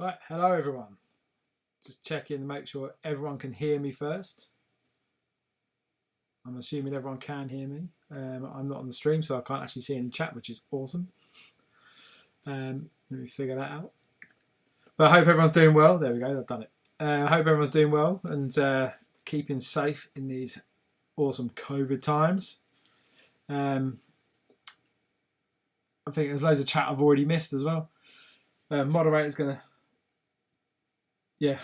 Right, hello everyone. Just check in and make sure everyone can hear me first. I'm assuming everyone can hear me. I'm not on the stream, so I can't actually see in the chat, which is awesome. Let me figure that out. But I hope everyone's doing well. There we go, I've done it. I hope everyone's doing well and keeping safe in these awesome COVID times. I think there's loads of chat I've already missed as well. Moderator's going to... Yeah,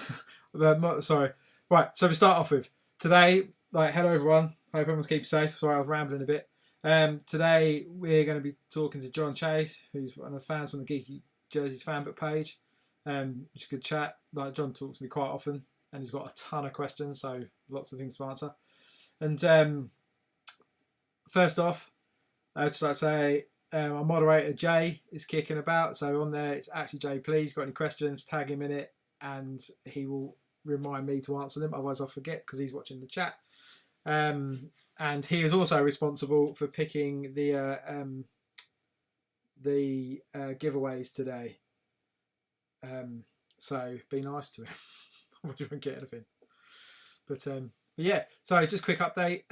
sorry. Right, so we start off with today. Hello everyone. Hope everyone's keeping safe. Sorry, I was rambling a bit. Today we're going to be talking to John Chase, who's one of the fans from the Geeky Jerseys fanbook page. It's a good chat. John talks to me quite often, and he's got a ton of questions, so lots of things to answer. And first off, I'd just like to say our moderator Jay is kicking about. So on there, it's actually Jay. Please, got any questions? Tag him in it, and he will remind me to answer them. Otherwise, I'll forget because he's watching the chat. And he is also responsible for picking the giveaways today. So be nice to him. I wouldn't get anything. But yeah, so just quick update.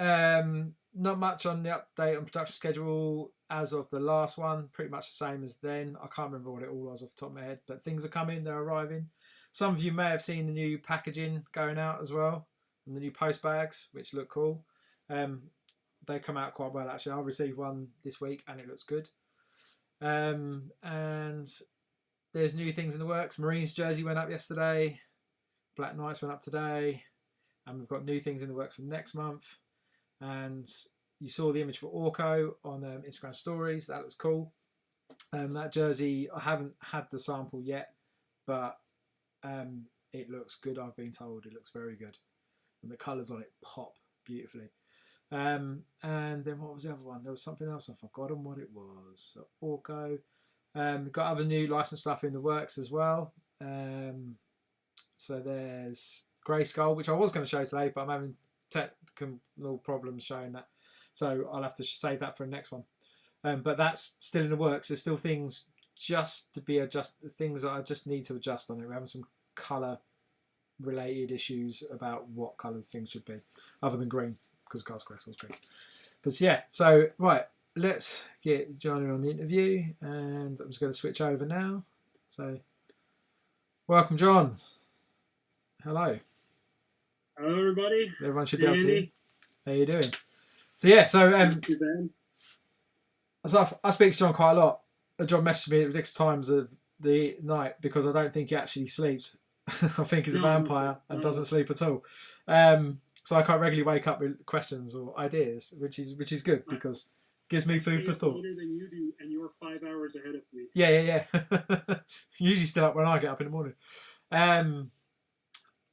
Not much on the update on production schedule as of the last one. Pretty much the same as then. I can't remember what it all was off the top of my head, but things are coming. They're arriving. Some of you may have seen the new packaging going out as well, and the new post bags, which look cool. They come out quite well, actually. I received one this week, and it looks good. And there's new things in the works. Marines jersey went up yesterday. Black Knights went up today. And we've got new things in the works for next month. And you saw the image for Orco on Instagram stories. That looks cool. That jersey, I haven't had the sample yet, but it looks good. I've been told it looks very good. And the colours on it pop beautifully. And then what was the other one? There was something else. I've forgotten what it was. So Orco. Got other new licensed stuff in the works as well. So there's Grey Skull, which I was going to show today, but I'm having technical problems showing that. So I'll have to save that for the next one. But that's still in the works. There's still things just to be adjusted, things that I just need to adjust on it. We're having some colour related issues about what colour things should be, other than green, because Cast Grey Skull's green. But yeah, so right, let's get Johnny on the interview, and I'm just going to switch over now. So, welcome, John. Hello. Hello, everybody. Everyone should be able to. How you doing? So yeah, so I speak to John quite a lot. John messaged me at ridiculous times of the night because I don't think he actually sleeps. I think he's a vampire and doesn't sleep at all. So I can't regularly wake up with questions or ideas, which is good because it gives me food for thought. Later than you do, and you're 5 hours ahead of me. Yeah. Usually still up when I get up in the morning.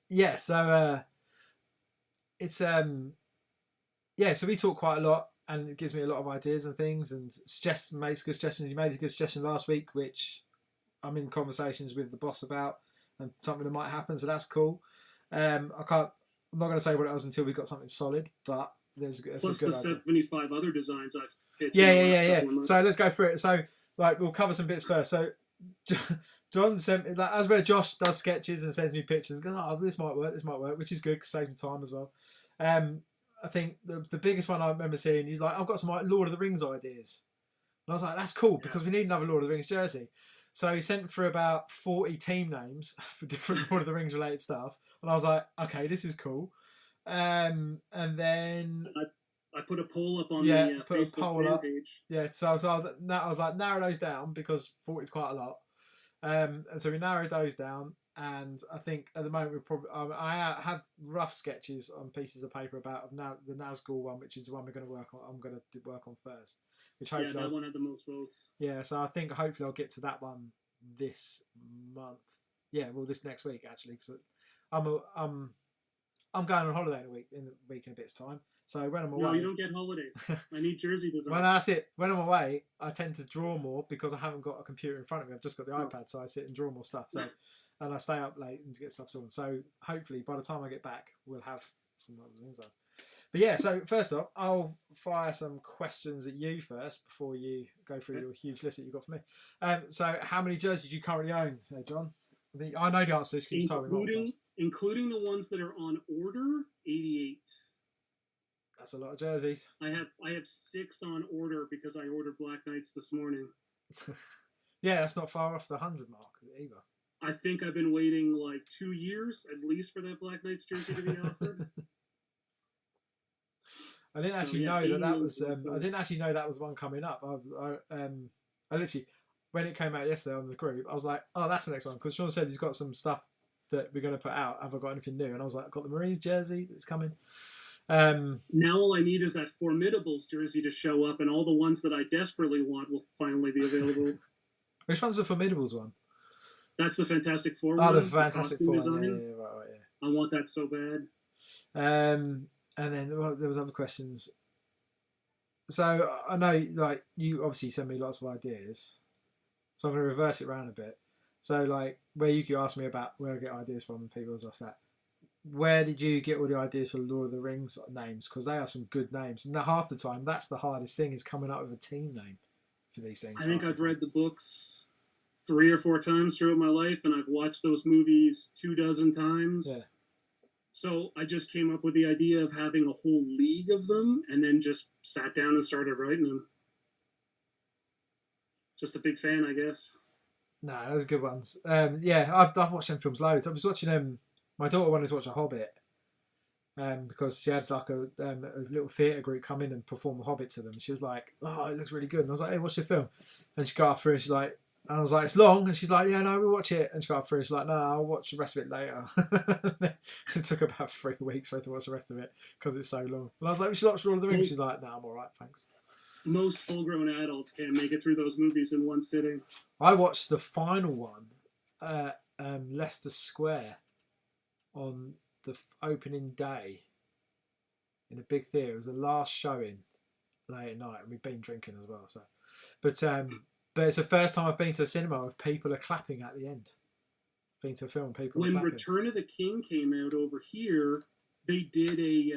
Yeah, so it's so we talk quite a lot, and it gives me a lot of ideas and things, and makes good suggestions. You made a good suggestion last week, which I'm in conversations with the boss about, and something that might happen, so that's cool. I'm not going to say what it was until we got something solid, but there's plus the 75 other designs I've pitched. Yeah. So let's go through it. So we'll cover some bits first. So John sent me as where Josh does sketches and sends me pictures. And goes, oh, this might work, which is good because saves me time as well. I think the biggest one I remember seeing, he's like, I've got some Lord of the Rings ideas, and I was like, that's cool because we need another Lord of the Rings jersey. So he sent for about 40 team names for different Lord of the Rings related stuff, and I was like, okay, this is cool. And then I put a poll up on the Facebook fan page. Yeah, so I was like, narrow those down because 40 is quite a lot. And so we narrowed those down, and I think at the moment we're probably I have rough sketches on pieces of paper about the Nazgul one, which is the one we're going to work on. I'm going to work on first, which hopefully that one had the most votes. Yeah, so I think hopefully I'll get to that one this month. Yeah, well, this next week actually, because I'm going on holiday in a week in a bit's time. So when I'm away, no, you don't get holidays. I need jersey design. That's it. When I'm away, I tend to draw more because I haven't got a computer in front of me. I've just got the iPad, so I sit and draw more stuff. So, and I stay up late and get stuff drawn. So hopefully, by the time I get back, we'll have some other things. But yeah, so first off, I'll fire some questions at you first before you go through your huge list that you've got for me. So how many jerseys do you currently own, John? I know the answer. You've told me multiple times. Including the ones that are on order, 88. That's a lot of jerseys. I have 6 on order because I ordered Black Knights this morning. Yeah, that's not far off the 100 mark either. I think I've been waiting like 2 years at least for that Black Knights jersey to be offered. I didn't actually know that was. I didn't actually know that was one coming up. I literally, when it came out yesterday on the group, I was like, "Oh, that's the next one." Because Sean said he's got some stuff that we're going to put out. Have I got anything new? And I was like, "I've got the Marines jersey that's coming." Now all I need is that Formidables jersey to show up, and all the ones that I desperately want will finally be available. Which one's the Formidables one? That's the Fantastic Four one. Oh, the Fantastic Four one. Yeah, right, yeah. I want that so bad. And then there was other questions. So I know, like, you obviously send me lots of ideas. So I'm going to reverse it around a bit. So, like, where you could ask me about where I get ideas from and people just that. Where did you get all the ideas for Lord of the Rings names? Because they are some good names. And half the time, that's the hardest thing, is coming up with a team name for these things. I think I've read the books 3 or 4 times throughout my life, and I've watched those movies 24 times. Yeah. So I just came up with the idea of having a whole league of them, and then just sat down and started writing them. Just a big fan, I guess. No, those are good ones. Yeah, I've watched them films loads. I was watching them. My daughter wanted to watch A Hobbit, because she had like a little theatre group come in and perform The Hobbit to them. She was like, "Oh, it looks really good." And I was like, "Hey, what's your film?" And she got through and she's like, and I was like, "It's long." And she's like, "Yeah, no, we'll watch it." And she got through and she's like, "No, I'll watch the rest of it later." It took about 3 weeks for her to watch the rest of it because it's so long. And I was like, "We should watch Lord of the Rings." She's like, "No, I'm all right, thanks." Most full-grown adults can't make it through those movies in one sitting. I watched the final one at Leicester Square on the opening day in a big theatre. It was the last showing late at night, and we've been drinking as well. So, but it's the first time I've been to a cinema with people are clapping at the end. Been to a film, people when are clapping. Return of the King came out over here, they did a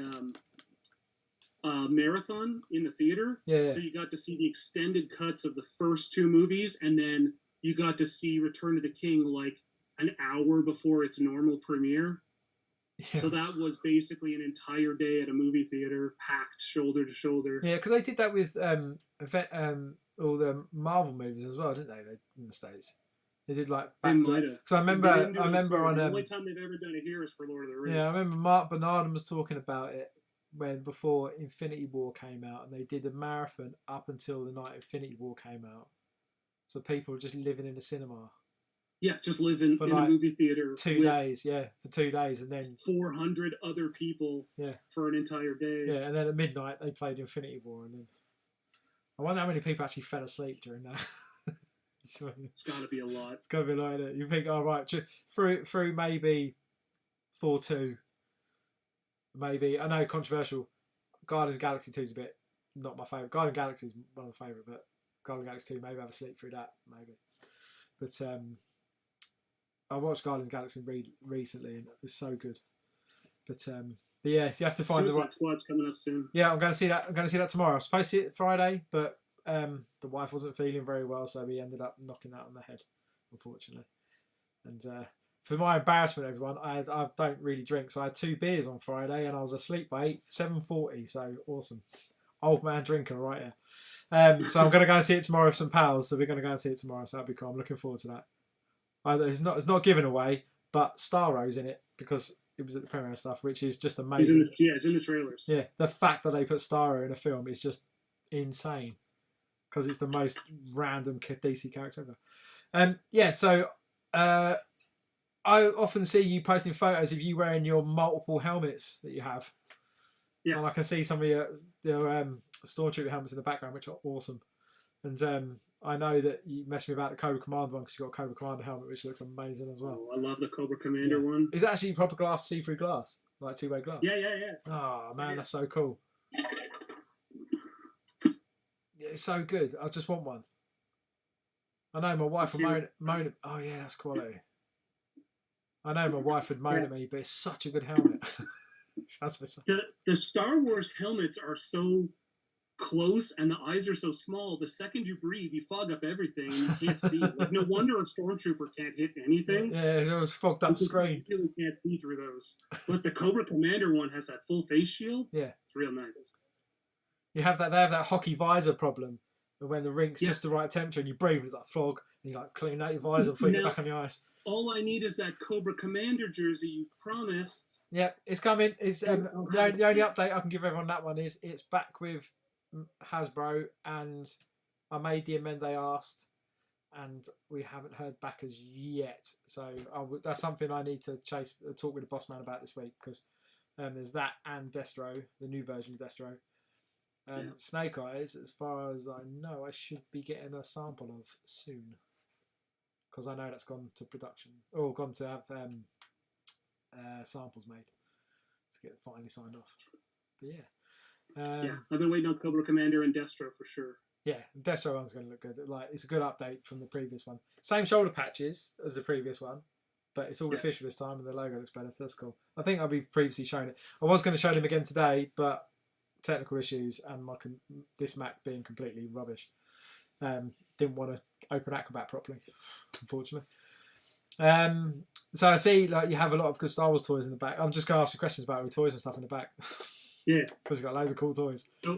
marathon in the theater. Yeah. So you got to see the extended cuts of the first 2 movies, and then you got to see Return of the King like an hour before its normal premiere. Yeah. So that was basically an entire day at a movie theater, packed shoulder to shoulder. Yeah, because they did that with all the Marvel movies as well, didn't they? In the States, they did like. Because I remember on the only time they've ever done it here is for Lord of the Rings. Yeah, I remember Mark Bernardin was talking about it before Infinity War came out, and they did a marathon up until the night Infinity War came out. So people were just living in the cinema. Yeah, just live in like a movie theater. 2 days, for 2 days, and then 400 other people. For an entire day. Yeah, and then at midnight they played Infinity War, and then I wonder how many people actually fell asleep during that. It's got to be a lot. It's got to be like that. You think, oh right, through maybe Thor 2, maybe I know controversial. Guardians of the Galaxy 2 is a bit not my favourite. Guardians of the Galaxy is one of my favourite, but Guardians of the Galaxy 2 maybe have a sleep through that, maybe. But I watched Guardians of the Galaxy recently, and it was so good. But yeah, you have to find the right. Squad's coming up soon. Yeah, I'm going to see that. I'm going to see that tomorrow. I was supposed to see it Friday, but the wife wasn't feeling very well, so we ended up knocking that on the head, unfortunately. And for my embarrassment, everyone, I don't really drink, so I had 2 beers on Friday, and I was asleep by 7:40. So awesome, old man drinker right here. So I'm going to go and see it tomorrow with some pals. So we're going to go and see it tomorrow. So that'll be cool. I'm looking forward to that. It's not given away, but Starro's in it because it was at the premiere and stuff, which is just amazing. It's in the trailers. Yeah, the fact that they put Starro in a film is just insane because it's the most random DC character ever. Yeah, so I often see you posting photos of you wearing your multiple helmets that you have. Yeah, and I can see some of your Stormtrooper helmets in the background, which are awesome. And I know that you messed me about the Cobra Commander one because you've got a Cobra Commander helmet, which looks amazing as well. Oh, I love the Cobra Commander one. Is it actually proper glass, see-through glass? Like 2-way glass? Yeah. Oh, man, that's so cool. Yeah, it's so good. I just want one. I know my wife would moan. Oh, yeah, that's quality. I know my wife would moan at me, but it's such a good helmet. The Star Wars helmets are so close and the eyes are so small, the second you breathe, you fog up everything and you can't see. Like, no wonder a stormtrooper can't hit anything. Yeah, it was fogged up screen. You really can't see through those. But the Cobra Commander one has that full face shield. Yeah, it's real nice. You have that. They have that hockey visor problem when the rink's just the right temperature and you breathe, it's like fog, and you like clean out your visor before you get back on the ice. All I need is that Cobra Commander jersey you've promised. Yep, it's coming. It's the only update I can give everyone on that one is it's back with Hasbro, and I made the amend they asked, and we haven't heard back as yet. So that's something I need to talk with the boss man about this week, because there's that and Destro, the new version of Destro. Snake Eyes, as far as I know, I should be getting a sample of soon, because I know that's gone to production or gone to have samples made to get it finally signed off. But yeah, I've been waiting on Cobra Commander and Destro for sure. Yeah, the Destro one's going to look good. Like, it's a good update from the previous one. Same shoulder patches as the previous one, but it's all official this time, and the logo looks better. So that's cool. I think I've previously shown it. I was going to show them again today, but technical issues and this Mac being completely rubbish. Didn't want to open Acrobat properly, unfortunately. So I see like you have a lot of good Star Wars toys in the back. I'm just going to ask you questions about toys and stuff in the back. Yeah, because we've got loads of cool toys. So,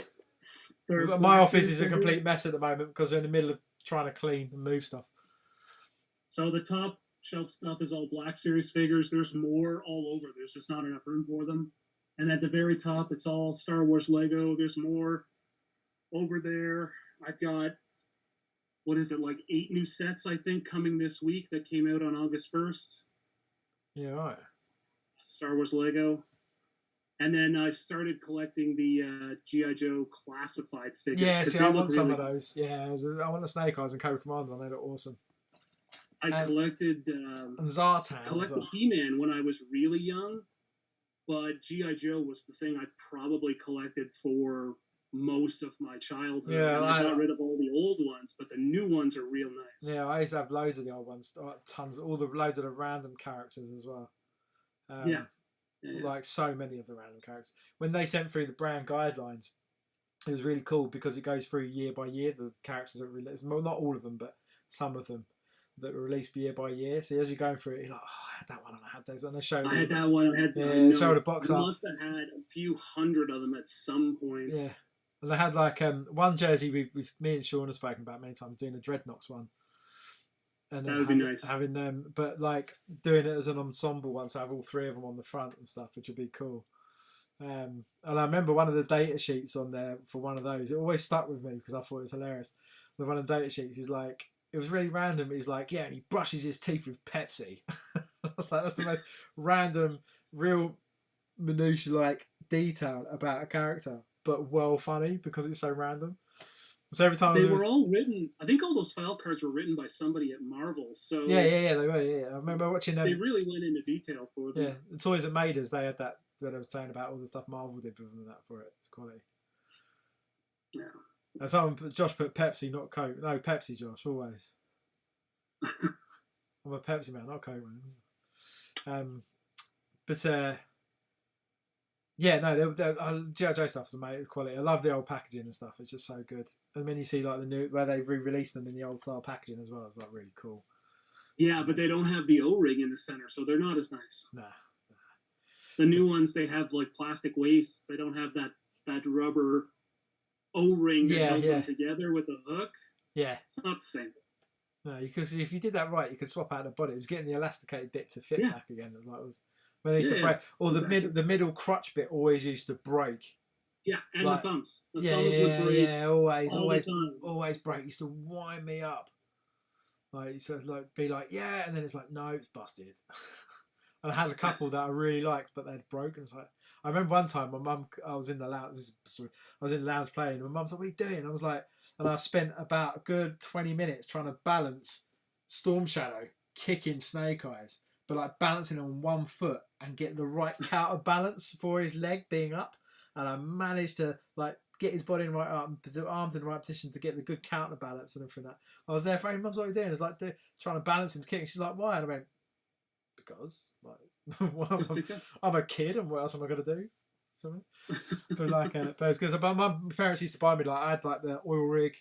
my office is a complete mess at the moment because we're in the middle of trying to clean and move stuff. So the top shelf stuff is all Black Series figures. There's more all over. There's just not enough room for them. And at the very top, it's all Star Wars Lego. There's more over there. I've got, like 8 new sets, I think, coming this week that came out on August 1st. Yeah, right. Star Wars Lego. And then I've started collecting the G.I. Joe classified figures. Yeah, see, I want some of those. Yeah, I want the Snake Eyes and Cobra Commander. They look awesome. I collected and Zartan. Collected He-Man when I was really young, but G.I. Joe was the thing I probably collected for most of my childhood. Yeah, and I got rid of all the old ones, but the new ones are real nice. Yeah, I used to have loads of the old ones, tons, loads of the random characters as well. Yeah. Like so many of the random characters. When they sent through the brand guidelines, it was really cool because it goes through year by year, the characters that were released. Well, not all of them, but some of them that were released year by year. So as you're going through it, you're like, oh, I had that one and I had those. And they showed I had that one. I had showed a box up. I must have had a few hundred of them at some point. Yeah. And they had like one jersey me and Sean have spoken about many times, doing a Dreadnoks one. And that would be nice. Having them, but like doing it as an ensemble one, so I have all 3 of them on the front and stuff, which would be cool. And I remember one of the data sheets on there for one of those. It always stuck with me because I thought it was hilarious. The one of the data sheets is like, it was really random. He's like, yeah, and he brushes his teeth with Pepsi. I was like, that's the most random, real minutiae like detail about a character, but well funny because it's so random. So every time they were all written. I think all those file cards were written by somebody at Marvel. So yeah, they were. Yeah, I remember watching them. They really went into detail for them. Yeah, the toys that made us, they had that I was saying about all the stuff Marvel did with them and that for it. It's quality. Yeah. And Josh put Pepsi, not Coke. No, Pepsi, Josh, always. I'm a Pepsi man, not Coke man. Yeah, no, G.I. Joe stuff is amazing quality. I love the old packaging and stuff. It's just so good. And then you see like the new where they re-released them in the old style packaging as well. It's like really cool. Yeah, but they don't have the O-ring in the center, so they're not as nice. Nah. The new ones, they have like plastic wastes. They don't have that rubber O-ring that held them together with a hook. Yeah, it's not the same. No, because if you did that right, you could swap out the body. It was getting the elasticated bit to fit back again. It was when they used to break, or the middle crutch bit always used to break. Yeah, and like, the thumbs. The thumbs would break. Yeah, always break. It used to wind me up. Like, you sort of like be like, yeah, and then it's like, no, it's busted. And I had a couple that I really liked, but they'd broken. It's like, I remember one time my mum, I was in the lounge playing, and my mum's like, what are you doing? I was like, and I spent about a good 20 minutes trying to balance Storm Shadow kicking Snake Eyes, but like balancing on one foot and get the right counterbalance for his leg being up. And I managed to like get his body in the right arms in the right position to get the good counterbalance and everything. That I was there for, hey, Mum's what are you doing? I was like, trying to balance him to kick. She's like, why? And I went, because. Like, well, I'm a kid, and what else am I going to do? something. But like, but it's because my parents used to buy me like I had like the oil rig,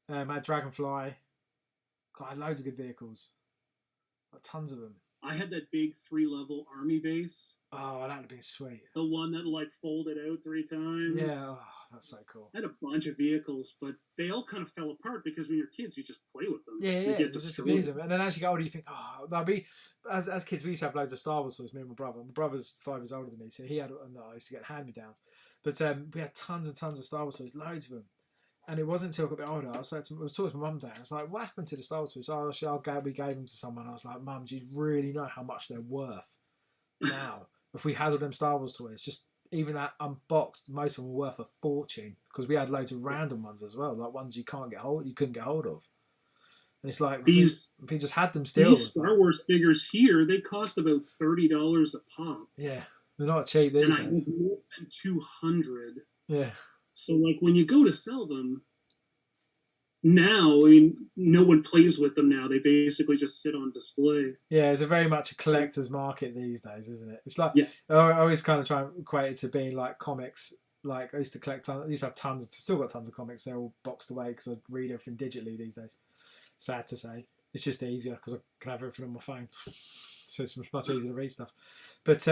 I had Dragonfly. God, I had loads of good vehicles, like tons of them. I had that big 3-level army base. Oh, that'd be sweet. The one that like folded out 3 times. Yeah, oh, that's so cool. I had a bunch of vehicles, but they all kind of fell apart because when you're kids, you just play with them. Yeah, you get just abuse them. And then as you get older, you think, oh, that'll be. As kids, we used to have loads of Star Wars toys. Me and my brother. My brother's 5 years older than me, so he had. No, I used to get hand-me-downs, but we had tons and tons of Star Wars toys, loads of them. And it wasn't until I got a bit older, I was talking to my mum and dad. I was like, "What happened to the Star Wars toys?" Oh, we gave them to someone. I was like, "Mum, do you really know how much they're worth now? If we had all them Star Wars toys, just even that unboxed, most of them were worth a fortune because we had loads of random ones as well, like ones you couldn't get hold of. And it's like these we just had them still. These Star Wars figures here, they cost about $30 a pop. Yeah, they're not cheap these days. And I have more than 200. Yeah. So like when you go to sell them now, I mean, no one plays with them now. They basically just sit on display. Yeah, it's a very much a collector's market these days, isn't it? It's like I always kind of try and equate it to being like comics. Like I used to collect tons. I used to have tons. Still got tons of comics. They're all boxed away because I read everything digitally these days. Sad to say, it's just easier because I can have everything on my phone, so it's much easier to read stuff. But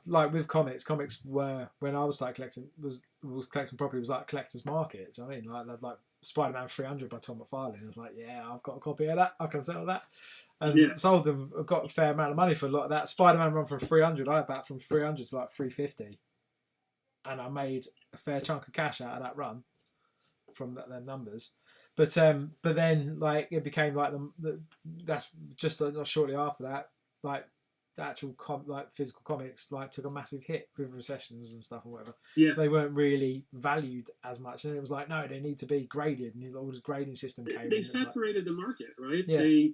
like with comics were when I was started collecting was collecting properly was like a collector's market. Do you know what I mean? Like Spider-Man 300 by Tom McFarlane. I was like, yeah, I've got a copy of that. I can sell that, and sold them. I got a fair amount of money for a lot of that. Spider-Man run from 300. I had that from 300 to like 350, and I made a fair chunk of cash out of that run from them numbers. But then like it became like that's just not shortly after that like. The actual physical comics like took a massive hit with recessions and stuff or whatever. Yeah, they weren't really valued as much, and it was like no, they need to be graded, and all this grading system came. They separated the market, right? Yeah.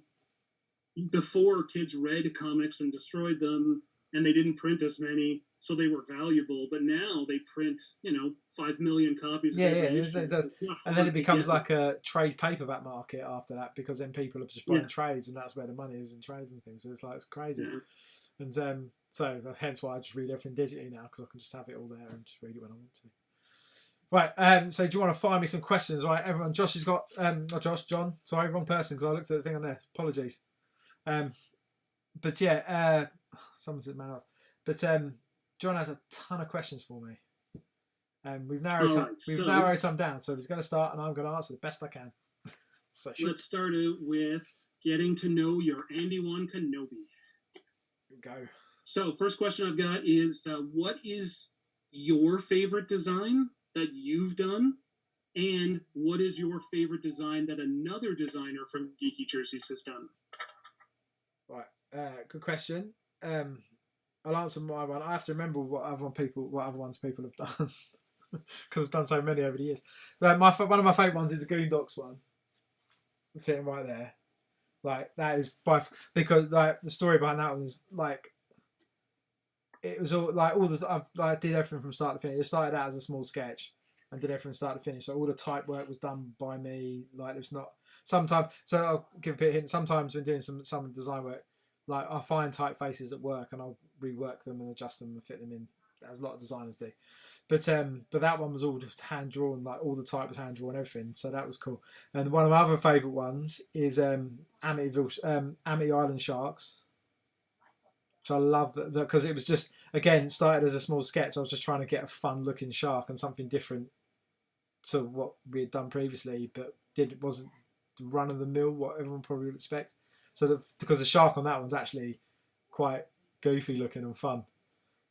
Before kids read comics and destroyed them, and they didn't print as many, so they were valuable. But now they print, 5 million copies. It does. And then it becomes like a trade paperback market after that, because then people are just buying trades, and that's where the money is in trades and things. So it's crazy. Yeah. And so hence why I just read everything digitally now, because I can just have it all there and just read it when I want to. Right. So do you want to find me some questions? Right, everyone. Josh has got not Josh, John. Sorry, wrong person, because I looked at the thing on there. Apologies. But yeah, someone said man else. But John has a ton of questions for me. We've narrowed some down, so he's going to start, and I'm going to answer the best I can. So let's start out with getting to know your Andy-Wan Kenobi. Go. So first question I've got is, what is your favorite design that you've done, and what is your favorite design that another designer from Geeky Jerseys has done? Right, good question. I'll answer my one. I have to remember what other ones people have done, because I've done so many over the years. One of my favourite ones is the Goondocks one, sitting right there. Like that is because like the story behind that one is like it was all like I did everything from start to finish. It started out as a small sketch and did everything from start to finish. So all the type work was done by me. Like it's not sometimes. So I'll give a bit of hint. Sometimes when doing some design work, like I'll find typefaces at work and I'll rework them and adjust them and fit them in, as a lot of designers do. But that one was all hand drawn, like all the type was hand drawn, everything. So that was cool. And one of my other favourite ones is Amity Island Sharks, which I love that because it was just again started as a small sketch. I was just trying to get a fun looking shark and something different to what we had done previously, but wasn't run of the mill what everyone probably would expect. So because the shark on that one's actually quite goofy looking and fun.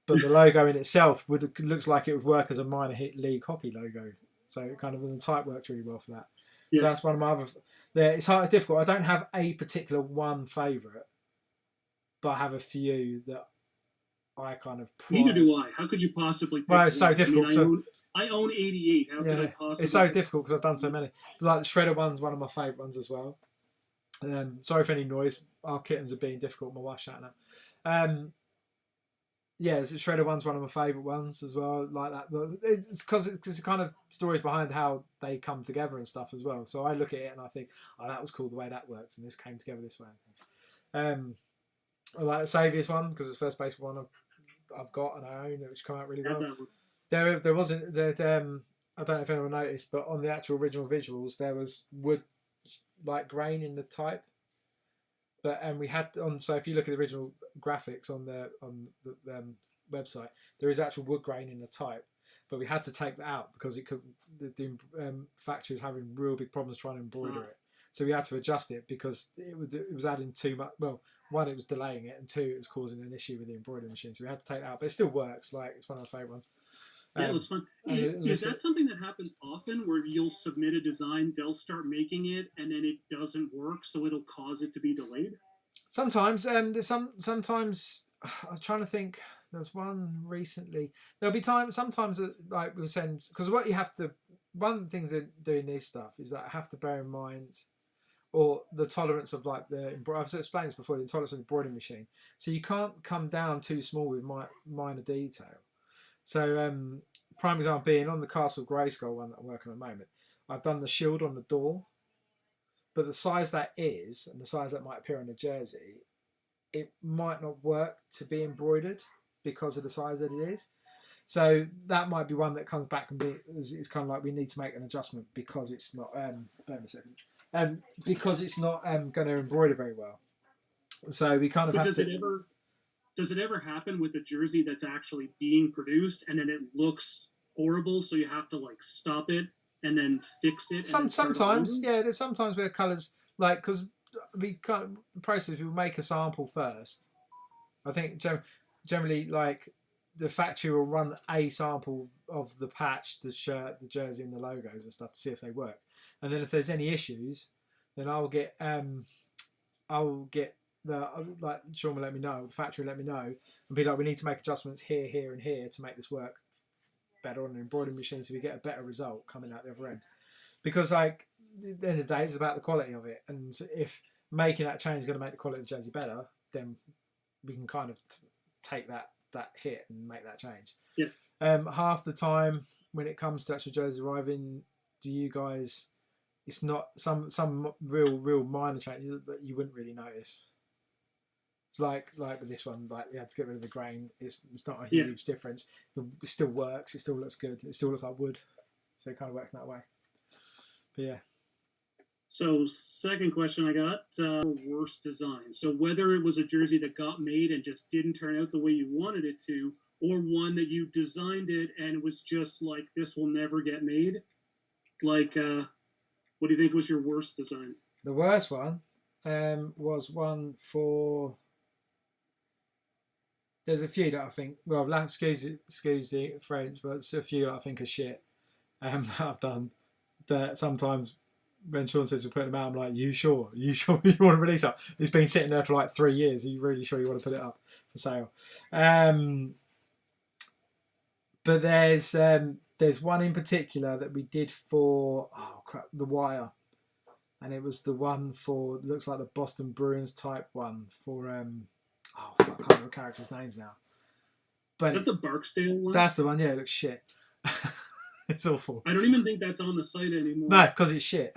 But the logo in itself looks like it would work as a minor hit league hockey logo. So it kind of the type worked really well for that. Yeah. So that's one of my other. It's hard. It's difficult. I don't have a particular one favourite, but I have a few that I kind of. Prize. Neither do I. How could you possibly? Pick well, it's so difficult. I own 88. How could I possibly? It's so difficult because I've done so many. Like the Shredder one's one of my favourite ones as well. Sorry for any noise. Our kittens are being difficult. My wife's shouting out. Yeah, the Shredder one's one of my favourite ones as well. Like that, it's because it's kind of stories behind how they come together and stuff as well. So I look at it and I think, oh, that was cool the way that worked, and this came together this way. I like the Saviour's one because it's the first basic one I've got and I own, which come out really Had well. that one. There wasn't that I don't know if anyone noticed, but on the actual original visuals there was wood like grain in the type. But and we had on, so if you look at the original graphics on the website, there is actual wood grain in the type, but we had to take that out because it could the factory was having real big problems trying to embroider it. So we had to adjust it because it was adding too much. Well, one, it was delaying it, and two, it was causing an issue with the embroidery machine. So we had to take it out, but it still works. Like, it's one of my favourite ones. Yeah, it looks fun. Is that something that happens often, where you'll submit a design, they'll start making it, and then it doesn't work, so it'll cause it to be delayed? Sometimes, there's sometimes I'm trying to think. There's one recently. There'll be times. Sometimes, like we'll send, because what you have to. One of the things in doing this stuff is that I have to bear in mind, or the tolerance of like I've explained this before, the tolerance of the embroidery machine. So you can't come down too small with minor detail. So, prime example being on the Castle Grayskull one that I'm working on at the moment, I've done the shield on the door, but the size that is and the size that might appear on the jersey, it might not work to be embroidered because of the size that it is. So that might be one that comes back and it's kind of like we need to make an adjustment because it's not. Bear me a second. Because it's not going to embroider very well. So we kind of. But have does it ever happen with a jersey that's actually being produced and then it looks horrible, so you have to like stop it and then fix it? Sometimes, yeah. There's sometimes where colours, like, because we can't, the process, we make a sample first. I think generally, like, the factory will run a sample of the patch, the shirt, the jersey, and the logos and stuff to see if they work. And then if there's any issues, then I'll get like Sean will let me know, the factory will let me know, and be like, we need to make adjustments here, here, and here to make this work better on an embroidery machine, so we get a better result coming out the other end. Because like at the end of the day, it's about the quality of it, and if making that change is going to make the quality of the jersey better, then we can kind of take that hit and make that change. Yeah. Half the time when it comes to actual jerseys arriving, do you guys? It's not some real minor changes that you wouldn't really notice. It's like with this one, like we had to get rid of the grain. It's not a huge difference. It still works. It still looks good. It still looks like wood. So it kind of works in that way. But yeah. So second question I got, worst design. So whether it was a jersey that got made and just didn't turn out the way you wanted it to, or one that you designed it and it was just like, this will never get made. Like, what do you think was your worst design? The worst one was one for... There's a few that I think... Well, excuse the French, but there's a few that I think are shit that I've done. That sometimes when Sean says we're putting them out, I'm like, you sure you want to release it? It's been sitting there for like 3 years. Are you really sure you want to put it up for sale? But there's one in particular that we did for The Wire, and it was the one for, looks like the Boston Bruins type one for I can't remember the characters' names now. But is that the Barksdale one? That's the one. Yeah, it looks shit. It's awful. I don't even think that's on the site anymore. No, because it's shit.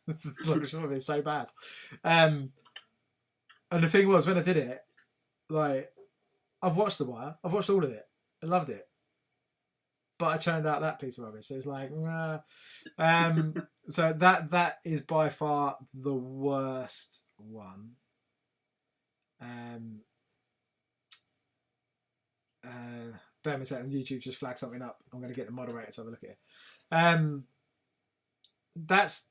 It's so bad. And the thing was, when I did it, like, I've watched The Wire. I've watched all of it. I loved it. But I churned out that piece of rubbish. So it's like, nah. So that is by far the worst one. Bear me a second, YouTube just flagged something up. I'm going to get the moderator to have a look at it. That's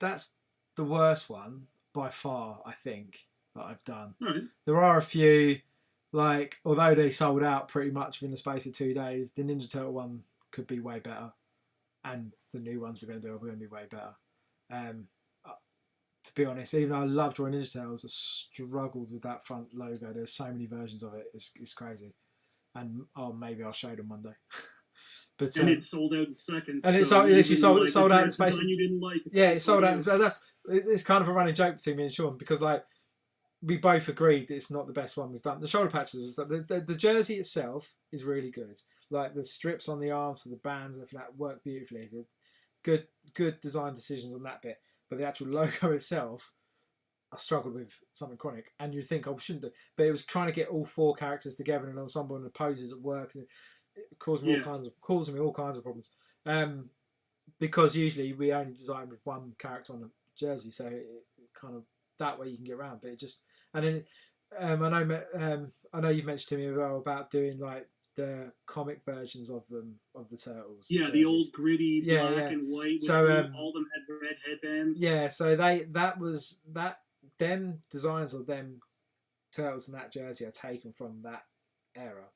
the worst one by far, I think, that I've done. Right. There are a few, like, although they sold out pretty much within the space of 2 days, the Ninja Turtle one could be way better, and the new ones we're going to do are going to be way better. To be honest, even though I love drawing Ninja Turtles, I struggled with that front logo. There's so many versions of it. It's crazy. And maybe I'll show them one day. But and it sold out in seconds. And so it sold out in space. You didn't like. It sold out. It's kind of a running joke between me and Sean, because like we both agreed it's not the best one we've done. The shoulder patches, the jersey itself is really good. Like the strips on the arms, the bands, and that work beautifully. Good design decisions on that bit. But the actual logo itself, I struggled with something chronic, and you'd think I shouldn't do, but it was trying to get all 4 characters together in an ensemble and the poses at work. And it caused me causing me all kinds of problems. Because usually we only design with 1 character on the jersey, so it kind of that way you can get around. But it just and then I know you've mentioned to me as well about doing like the comic versions of them of the turtles. Yeah, jerseys. The old gritty black and white. With all of them had red headbands. Yeah, so them designs of them turtles and that jersey are taken from that era.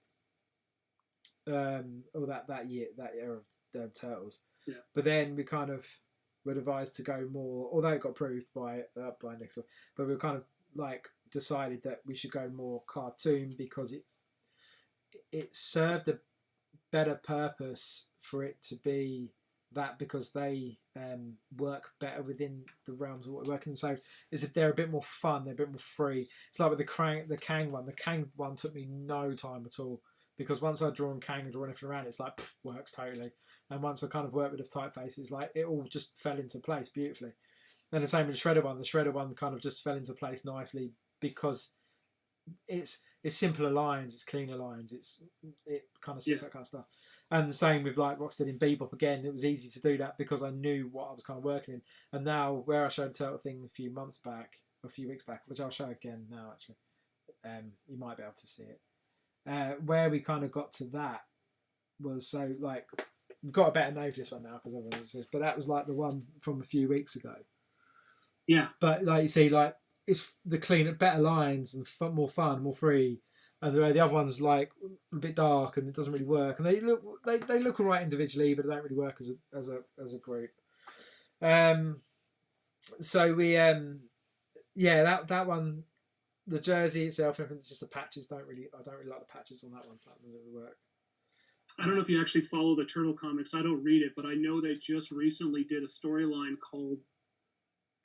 Or that era of turtles. Yeah. But then we kind of were advised to go more, although it got approved by Nixon, but we kind of like decided that we should go more cartoon because it served a better purpose for it to be that, because they work better within the realms of what we're working. So is if they're a bit more fun, they're a bit more free. It's like with the Kang one. The Kang one took me no time at all, because once I'd drawn Kang and drawn anything around, it's like works totally. And once I kind of worked with the typefaces, like it all just fell into place beautifully. And the same with the Shredder one. The Shredder one kind of just fell into place nicely because it's simpler lines, it's cleaner lines, it kind of suits that kind of stuff. And the same with like Rocksteady and Bebop again. It was easy to do that because I knew what I was kind of working in. And now where I showed the Turtle thing a few weeks back, which I'll show again now actually, you might be able to see it. Where we kind of got to that was, so like we've got a better name for this one now because everyone says, but that was like the one from a few weeks ago. Yeah. But like you see, like it's the cleaner, better lines and more fun, more free. And the other one's like a bit dark and it doesn't really work. And they look all right individually, but they don't really work as a group. So we that one, the jersey itself, just the patches I don't really like the patches on that one. That doesn't really work. I don't know if you actually follow the Turtle comics. I don't read it, but I know they just recently did a storyline called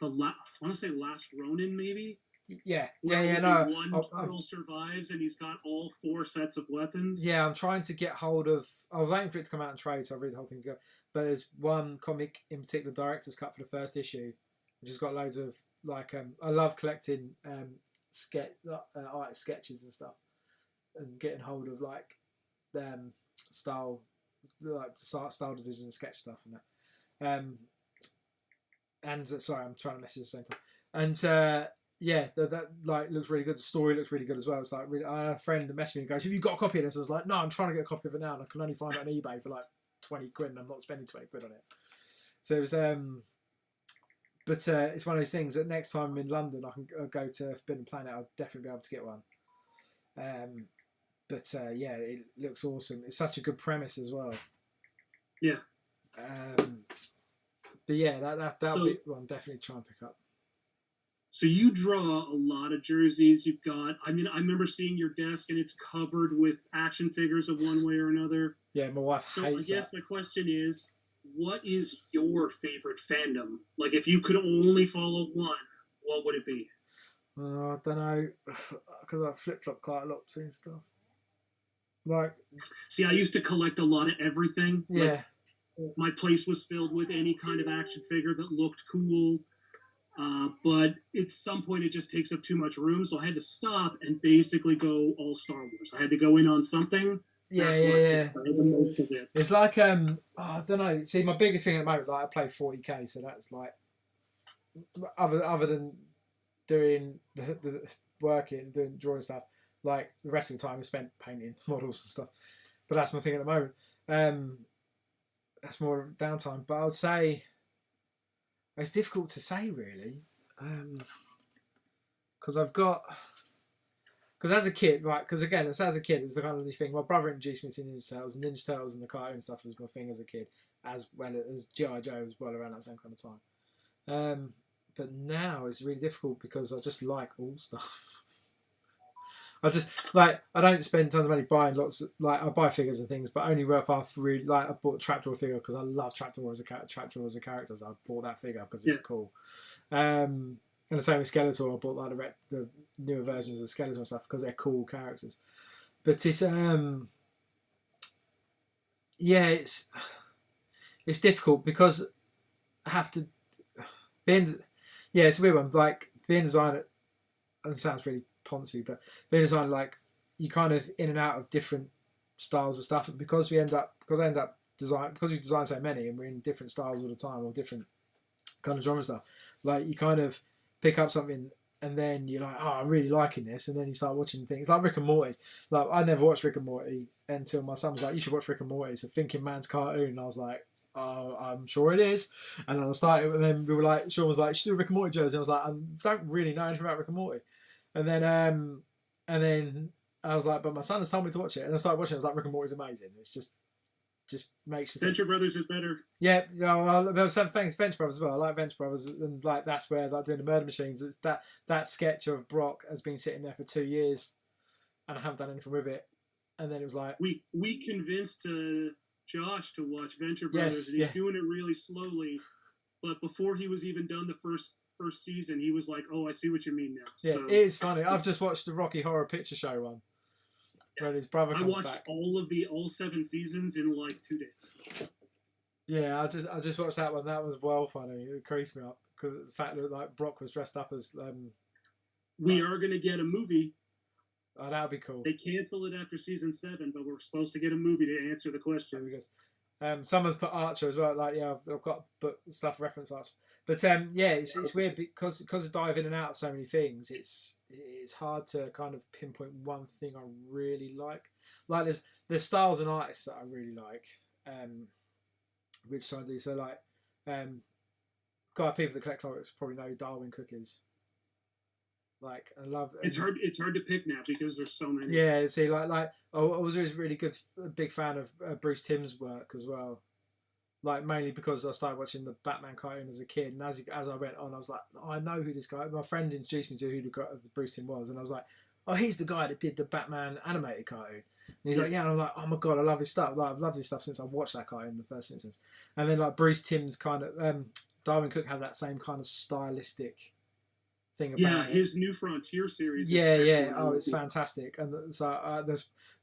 I want to say Last Ronin, maybe. Yeah. One turtle survives, and he's got all 4 sets of weapons. Yeah, I'm trying to get hold of. I was waiting for it to come out and trade, so I read the whole thing together. But there's one comic in particular, director's cut for the first issue, which has got loads of like. I love collecting art sketches and stuff, and getting hold of like style decisions and sketch stuff and that. And sorry, I'm trying to message at the same time. And that like looks really good. The story looks really good as well. It's like really, I had a friend that messaged me and goes, "Have you got a copy of this?" I was like, "No, I'm trying to get a copy of it now, and I can only find it on eBay for like 20 quid, and I'm not spending 20 quid on it." So it was but it's one of those things that next time I'm in London, I can go to Forbidden Planet. I'll definitely be able to get one. It looks awesome. It's such a good premise as well. Yeah. But yeah, that'll be one definitely try and pick up. So you draw a lot of jerseys. You've got, I remember seeing your desk and it's covered with action figures of one way or another. Yeah, my wife hates that. I guess my question is, what is your favorite fandom? Like, if you could only follow one, what would it be? I don't know, because I flip-flop quite a lot between stuff. Like, see, I used to collect a lot of everything. Yeah. Like, my place was filled with any kind of action figure that looked cool. But at some point, it just takes up too much room. So I had to stop and basically go all Star Wars. I had to go in on something. Yeah. It's like, I don't know. See, my biggest thing at the moment, like I play 40k, so that's like, other than doing the working, doing drawing stuff, like the rest of the time I spent painting models and stuff. But that's my thing at the moment. That's more downtime. But I would say it's difficult to say really, because as a kid, right? Because again, as a kid, it's the kind of thing. My brother introduced me to Ninja Turtles, and Ninja Turtles and the cartoon stuff was my thing as a kid, as well as G.I. Joe as well around that same kind of time. But now it's really difficult because I just like all stuff. I just like, I don't spend tons of money buying lots of, like, I buy figures and things, but only if I've really, like, I bought a Trapjaw figure because I love Trapjaw as a character, so I bought that figure because it's cool. And the same with Skeletor, I bought like the newer versions of Skeletor and stuff because they're cool characters. But it's it's difficult because I have to it's a weird one. Like being a designer, and it sounds really poncy, but being a designer, like, you kind of in and out of different styles of stuff, and because I end up because we design so many and we're in different styles all the time or different kind of genre stuff, like you kind of pick up something and then you're like, oh, I'm really liking this, and then you start watching things like Rick and Morty. Like, I never watched Rick and Morty until my son was like, you should watch Rick and Morty. It's a thinking man's cartoon, and I was like, oh, I'm sure it is. And then I started, and then we were like, Sean was like, you should do a Rick and Morty jersey. I was like, I don't really know anything about Rick and Morty. And then I was like, but my son has told me to watch it, and I started watching it. I was like, Rick and Morty's amazing. It's just makes you think. Venture Brothers is better. Yeah, there were some things Venture Brothers as well. I like Venture Brothers, and like that's where like doing the murder machines. It's that sketch of Brock has been sitting there for 2 years, and I haven't done anything with it. And then it was like we convinced Josh to watch Venture Brothers, and he's doing it really slowly. But before he was even done the first season, he was like, "Oh, I see what you mean now." Yeah, so, it is funny. I've just watched the Rocky Horror Picture Show one. When his brother comes I watched back. all 7 seasons in like 2 days. Yeah, I just watched that one. That was well funny. It creased me up because the fact that like Brock was dressed up as. We are going to get a movie. Oh, that'd be cool. They cancel it after season 7, but we're supposed to get a movie to answer the questions. Someone's put Archer as well. Like, yeah, I've got book stuff reference Archer. But yeah, it's weird because of dive in and out of so many things. It's hard to kind of pinpoint one thing I really like. Like there's styles and artists that I really like, which I do. So like, people that collect comics probably know who Darwin Cook is. Like, I love. It's hard to pick now because there's so many. Yeah, see, like I was always really big fan of Bruce Timm's work as well. Like, mainly because I started watching the Batman cartoon as a kid, and as I went on, I was like, oh, I know who this guy. My friend introduced me to who the Bruce Timm was, and I was like, oh, he's the guy that did the Batman animated cartoon. And he's like, yeah, and I'm like, oh my god, I love his stuff. Like, I've loved his stuff since I watched that cartoon in the first instance. And then like Bruce Timm's kind of Darwin Cook had that same kind of stylistic thing about his New Frontier series. Yeah. Oh, it's fantastic. And so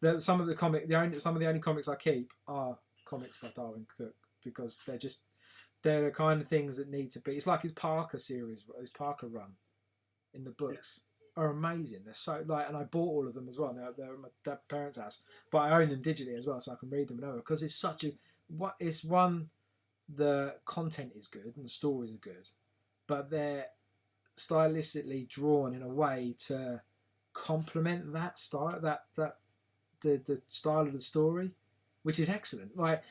there's some of the only comics I keep are comics by Darwin Cook, because they're the kind of things that need to be. It's like his Parker series, his Parker run in the books are amazing. They're so like, and I bought all of them as well. They're at my parents' house, but I own them digitally as well, so I can read them and over, because it's the content is good and the stories are good, but they're stylistically drawn in a way to complement that style, the style of the story, which is excellent. Like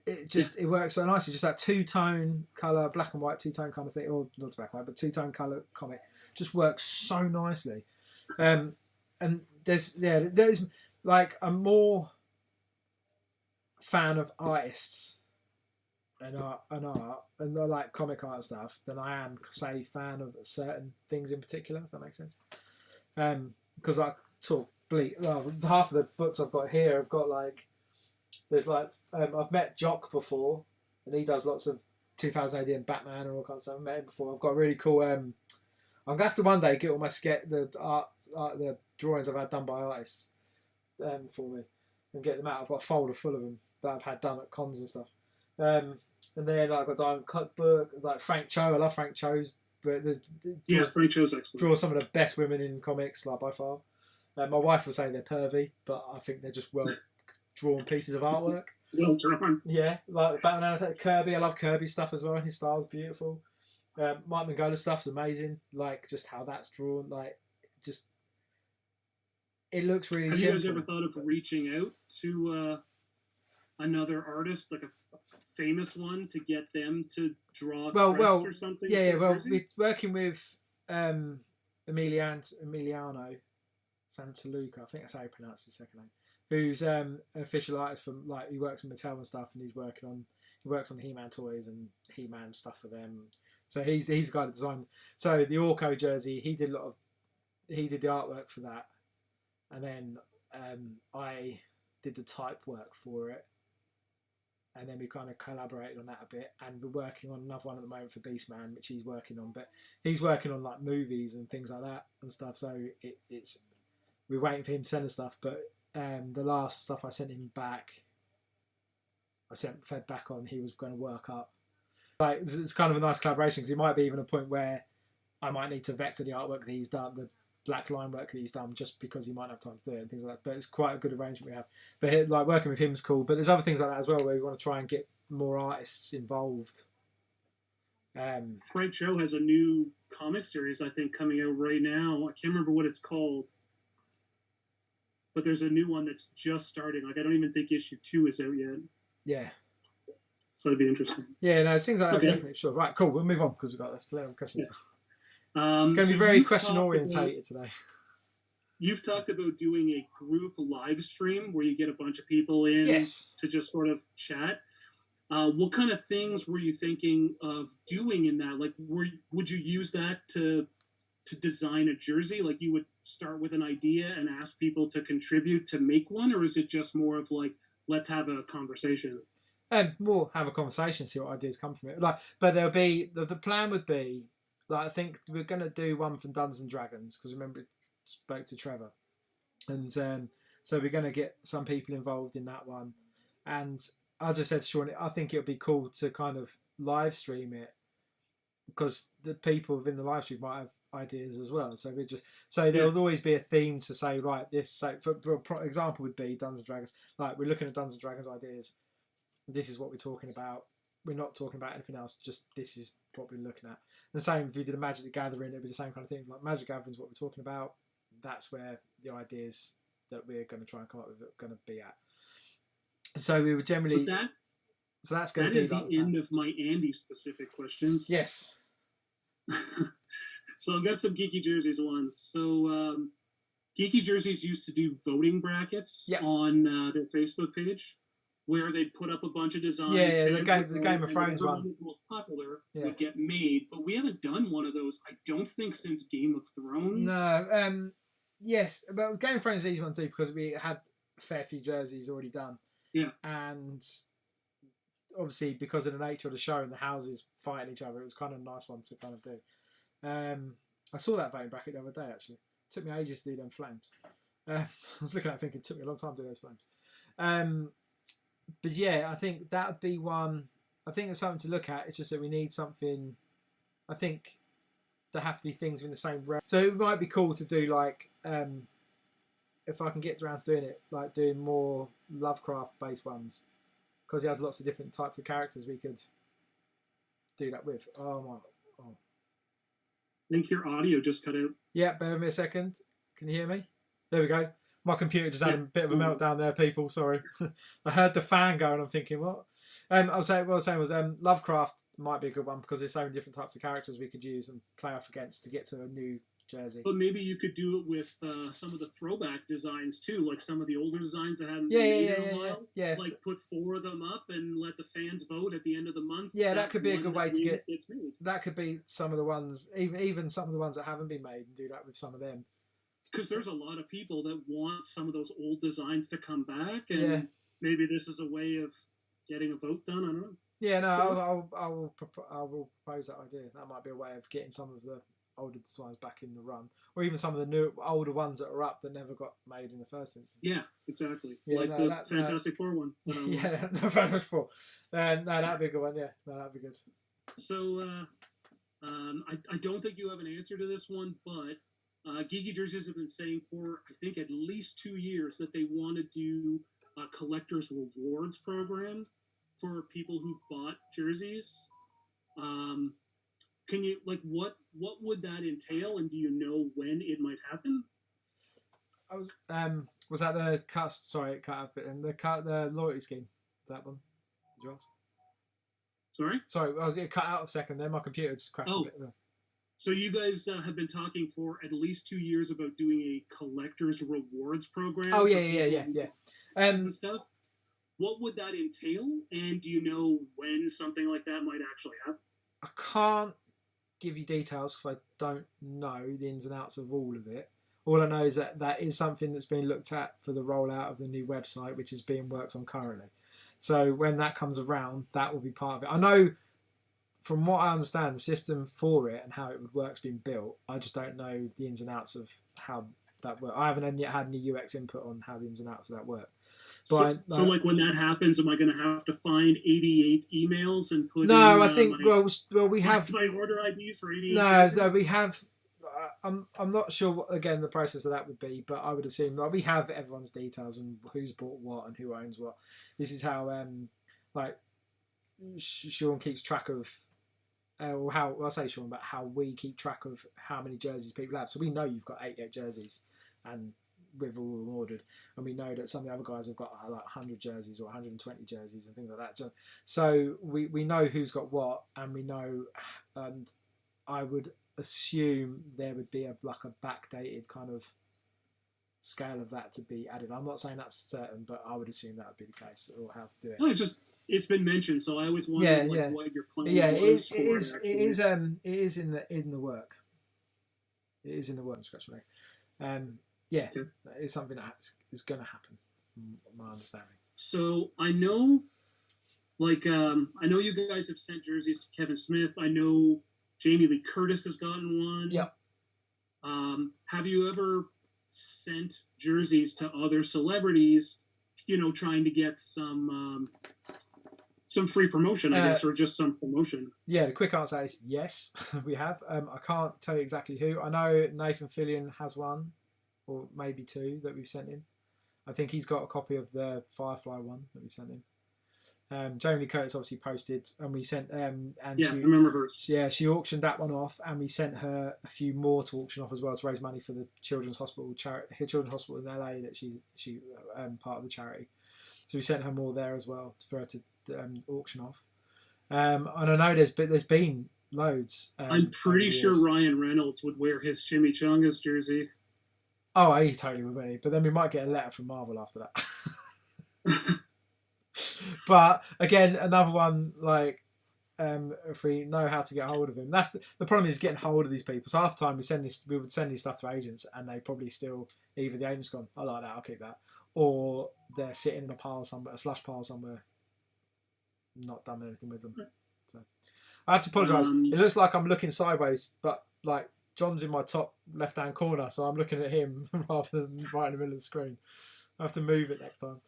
it works so nicely. Just that 2-tone color, black and white 2-tone kind of thing, or not black and white, but 2-tone color comic just works so nicely. And there's like, I'm more fan of artists and art and like comic art and stuff than I am, say, fan of certain things in particular, if that makes sense. Because I talk bleak. Well, half of the books I've got here, I've got like, there's like, I've met Jock before, and he does lots of 2000 AD and Batman and all kinds of stuff. I've met him before. I've got really cool. I'm gonna have to one day get all my the drawings I've had done by artists for me and get them out. I've got a folder full of them that I've had done at cons and stuff. And then like, I've got Diamond Cookbook, like Frank Cho. I love Frank Cho's, but Frank Cho's excellent. Draws some of the best women in comics, like by far. My wife will say they're pervy, but I think they're just well drawn pieces of artwork. Well drawn. Yeah, like Batman, Kirby. I love Kirby's stuff as well. His style's beautiful. Mike Mangola's stuff's amazing. Like, just how that's drawn, like, just it looks really simple. Have you guys ever thought of reaching out to another artist, like a famous one, to get them to draw or something? Yeah. Well, we're working with Emiliano Santaluca, I think that's how you pronounce his second name, who's an official artist from, like, he works with Mattel and stuff, and he works on He-Man toys and He-Man stuff for them. So he's the guy that designed. So the Orko jersey, he did the artwork for that, and then I did the type work for it, and then we kind of collaborated on that a bit. And we're working on another one at the moment for Beastman, which he's working on, but he's working on like movies and things like that and stuff. So it's we're waiting for him to send us stuff. But the last stuff I sent him back, fed back on, he was going to work up. Like, it's kind of a nice collaboration, because it might be even a point where I might need to vector the artwork that he's done, the black line work that he's done, just because he might have time to do it and things like that. But it's quite a good arrangement we have. But like working with him is cool. But there's other things like that as well where we want to try and get more artists involved. Frank Cho has a new comic series, I think, coming out right now. I can't remember what it's called, but there's a new one that's just starting. Like, I don't even think issue 2 is out yet. Yeah. So it'd be interesting. Yeah, no, things like that, Okay. Definitely. Sure. Right, cool. We'll move on because we've got this plenty of questions. Yeah. It's going to be very question orientated today. You've talked about doing a group live stream where you get a bunch of people in to just sort of chat. What kind of things were you thinking of doing in that? Like, would you use that to design a jersey? Like, you would start with an idea and ask people to contribute to make one, or is it just more of like, let's have a conversation? We'll have a conversation, see what ideas come from it. Like, but there'll be the plan would be like, I think we're going to do one from Dungeons and Dragons because remember we spoke to Trevor, and so we're going to get some people involved in that one. And I just said to Sean, I think it would be cool to kind of live stream it because the people within the live stream might have ideas as well. So there'll always be a theme to say, right, this. So for example would be Dungeons and Dragons. Like, we're looking at Dungeons and Dragons ideas. This is what we're talking about. We're not talking about anything else. Just this is what we're looking at. The same if we did a Magic the Gathering, it'd be the same kind of thing. Like, Magic the Gathering is what we're talking about. That's where the ideas that we're going to try and come up with are going to be at. So we would generally. So that's going to be. That is the end of my Andy specific questions. Yes. So I've got some Geeky Jerseys ones. So Geeky Jerseys used to do voting brackets on their Facebook page, where they'd put up a bunch of designs. Yeah, the Game of Thrones one. Was most popular would get made, but we haven't done one of those. I don't think since Game of Thrones. No. Yes, but Game of Thrones is an easy one too because we had a fair few jerseys already done. Yeah. And obviously, because of the nature of the show and the houses fighting each other, it was kind of a nice one to kind of do. I saw that voting bracket the other day, actually. It took me ages to do them flames. I was looking at it thinking it took me a long time to do those flames. But yeah, I think that would be one. I think it's something to look at. It's just that we need something. I think there have to be things in the same realm. So it might be cool to do like, if I can get around to doing it, like doing more Lovecraft-based ones. Because he has lots of different types of characters we could do that with. Oh my. Oh. I think your audio just cut out. Yeah, bear with me a second. Can you hear me? There we go. My computer just had a bit of a meltdown there, people. Sorry. I heard the fan go and I'm thinking, what? What I was saying was Lovecraft might be a good one because there's so many different types of characters we could use and play off against to get to a new jersey. But maybe you could do it with some of the throwback designs too, like some of the older designs that haven't been made in a while. Yeah. Like put 4 of them up and let the fans vote at the end of the month. Yeah, that could be a good way to get. Made. That could be some of the ones, even some of the ones that haven't been made, and do that with some of them. Because there's a lot of people that want some of those old designs to come back, and maybe this is a way of getting a vote done. I don't know. Yeah, no, I will propose that idea. That might be a way of getting some of the older designs back in the run, or even some of the new older ones that are up that never got made in the first instance. Yeah, exactly. Yeah, like the Fantastic Four one. Yeah, the Fantastic Four. No, that'd be a good one. Yeah, no, that'd be good. So, I don't think you have an answer to this one, but Geeky Jerseys have been saying for I think at least 2 years that they want to do a collector's rewards program for people who've bought jerseys. Can you what would that entail, and do you know when it might happen? Was that the cut? Sorry, it cut out a bit. And the loyalty scheme. That one? Did you ask? Sorry, it cut out a second. Then my computer just crashed a bit. So you guys have been talking for at least 2 years about doing a collector's rewards program. Oh yeah. And stuff. What would that entail? And do you know when something like that might actually happen? I can't give you details because I don't know the ins and outs of all of it. All I know is that is something that's being looked at for the rollout of the new website, which is being worked on currently. So when that comes around, that will be part of it. I know, from what I understand, the system for it and how it would work has been built. I just don't know the ins and outs of how that works. I haven't yet had any UX input on how the ins and outs of that work. But So like when that happens, am I going to have to find 88 emails and put no, in I think we have my order IDs for 88 no, jerseys? we have. I'm not sure what again the process of that would be, but I would assume like we have everyone's details and who's bought what and who owns what. This is how like Sean keeps track of. Or how well, I say Sean, but how we keep track of how many jerseys people have. So we know you've got 88 jerseys, and we've all them ordered, and we know that some of the other guys have got like 100 jerseys or 120 jerseys and things like that. So we know who's got what, and we know, and I would assume there would be a backdated kind of scale of that to be added. I'm not saying that's certain, but I would assume that would be the case, or how to do it. No, it's been mentioned, so I always wondered what your plan was for it. It is in the work. It is in the work, scratch me. Yeah, okay. It's something that is going to happen, from my understanding. So I know, I know you guys have sent jerseys to Kevin Smith. I know Jamie Lee Curtis has gotten one. Yep. Have you ever sent jerseys to other celebrities, trying to get some free promotion, I guess, or just some promotion? Yeah, the quick answer is yes, we have. I can't tell you exactly who. I know Nathan Fillion has one, or maybe two that we've sent him. I think he's got a copy of the Firefly one that we sent him. Jamie Lee Curtis obviously posted, and we sent I remember hers. Yeah, she auctioned that one off, and we sent her a few more to auction off as well to raise money for the Children's Hospital Children's Hospital in LA that she part of the charity. So we sent her more there as well for her to auction off. And I know there's been loads. I'm pretty sure Ryan Reynolds would wear his Chimichangas jersey. Oh, he totally would be. But then we might get a letter from Marvel after that. But again, another one if we know how to get hold of him, that's the problem is getting hold of these people. So half the time we would send this stuff to agents, and they probably still either the agent's gone, I like that, I'll keep that, or they're sitting in a slush pile somewhere, not done anything with them. So I have to apologise. It looks like I'm looking sideways, but John's in my top left-hand corner, so I'm looking at him rather than right in the middle of the screen. I have to move it next time.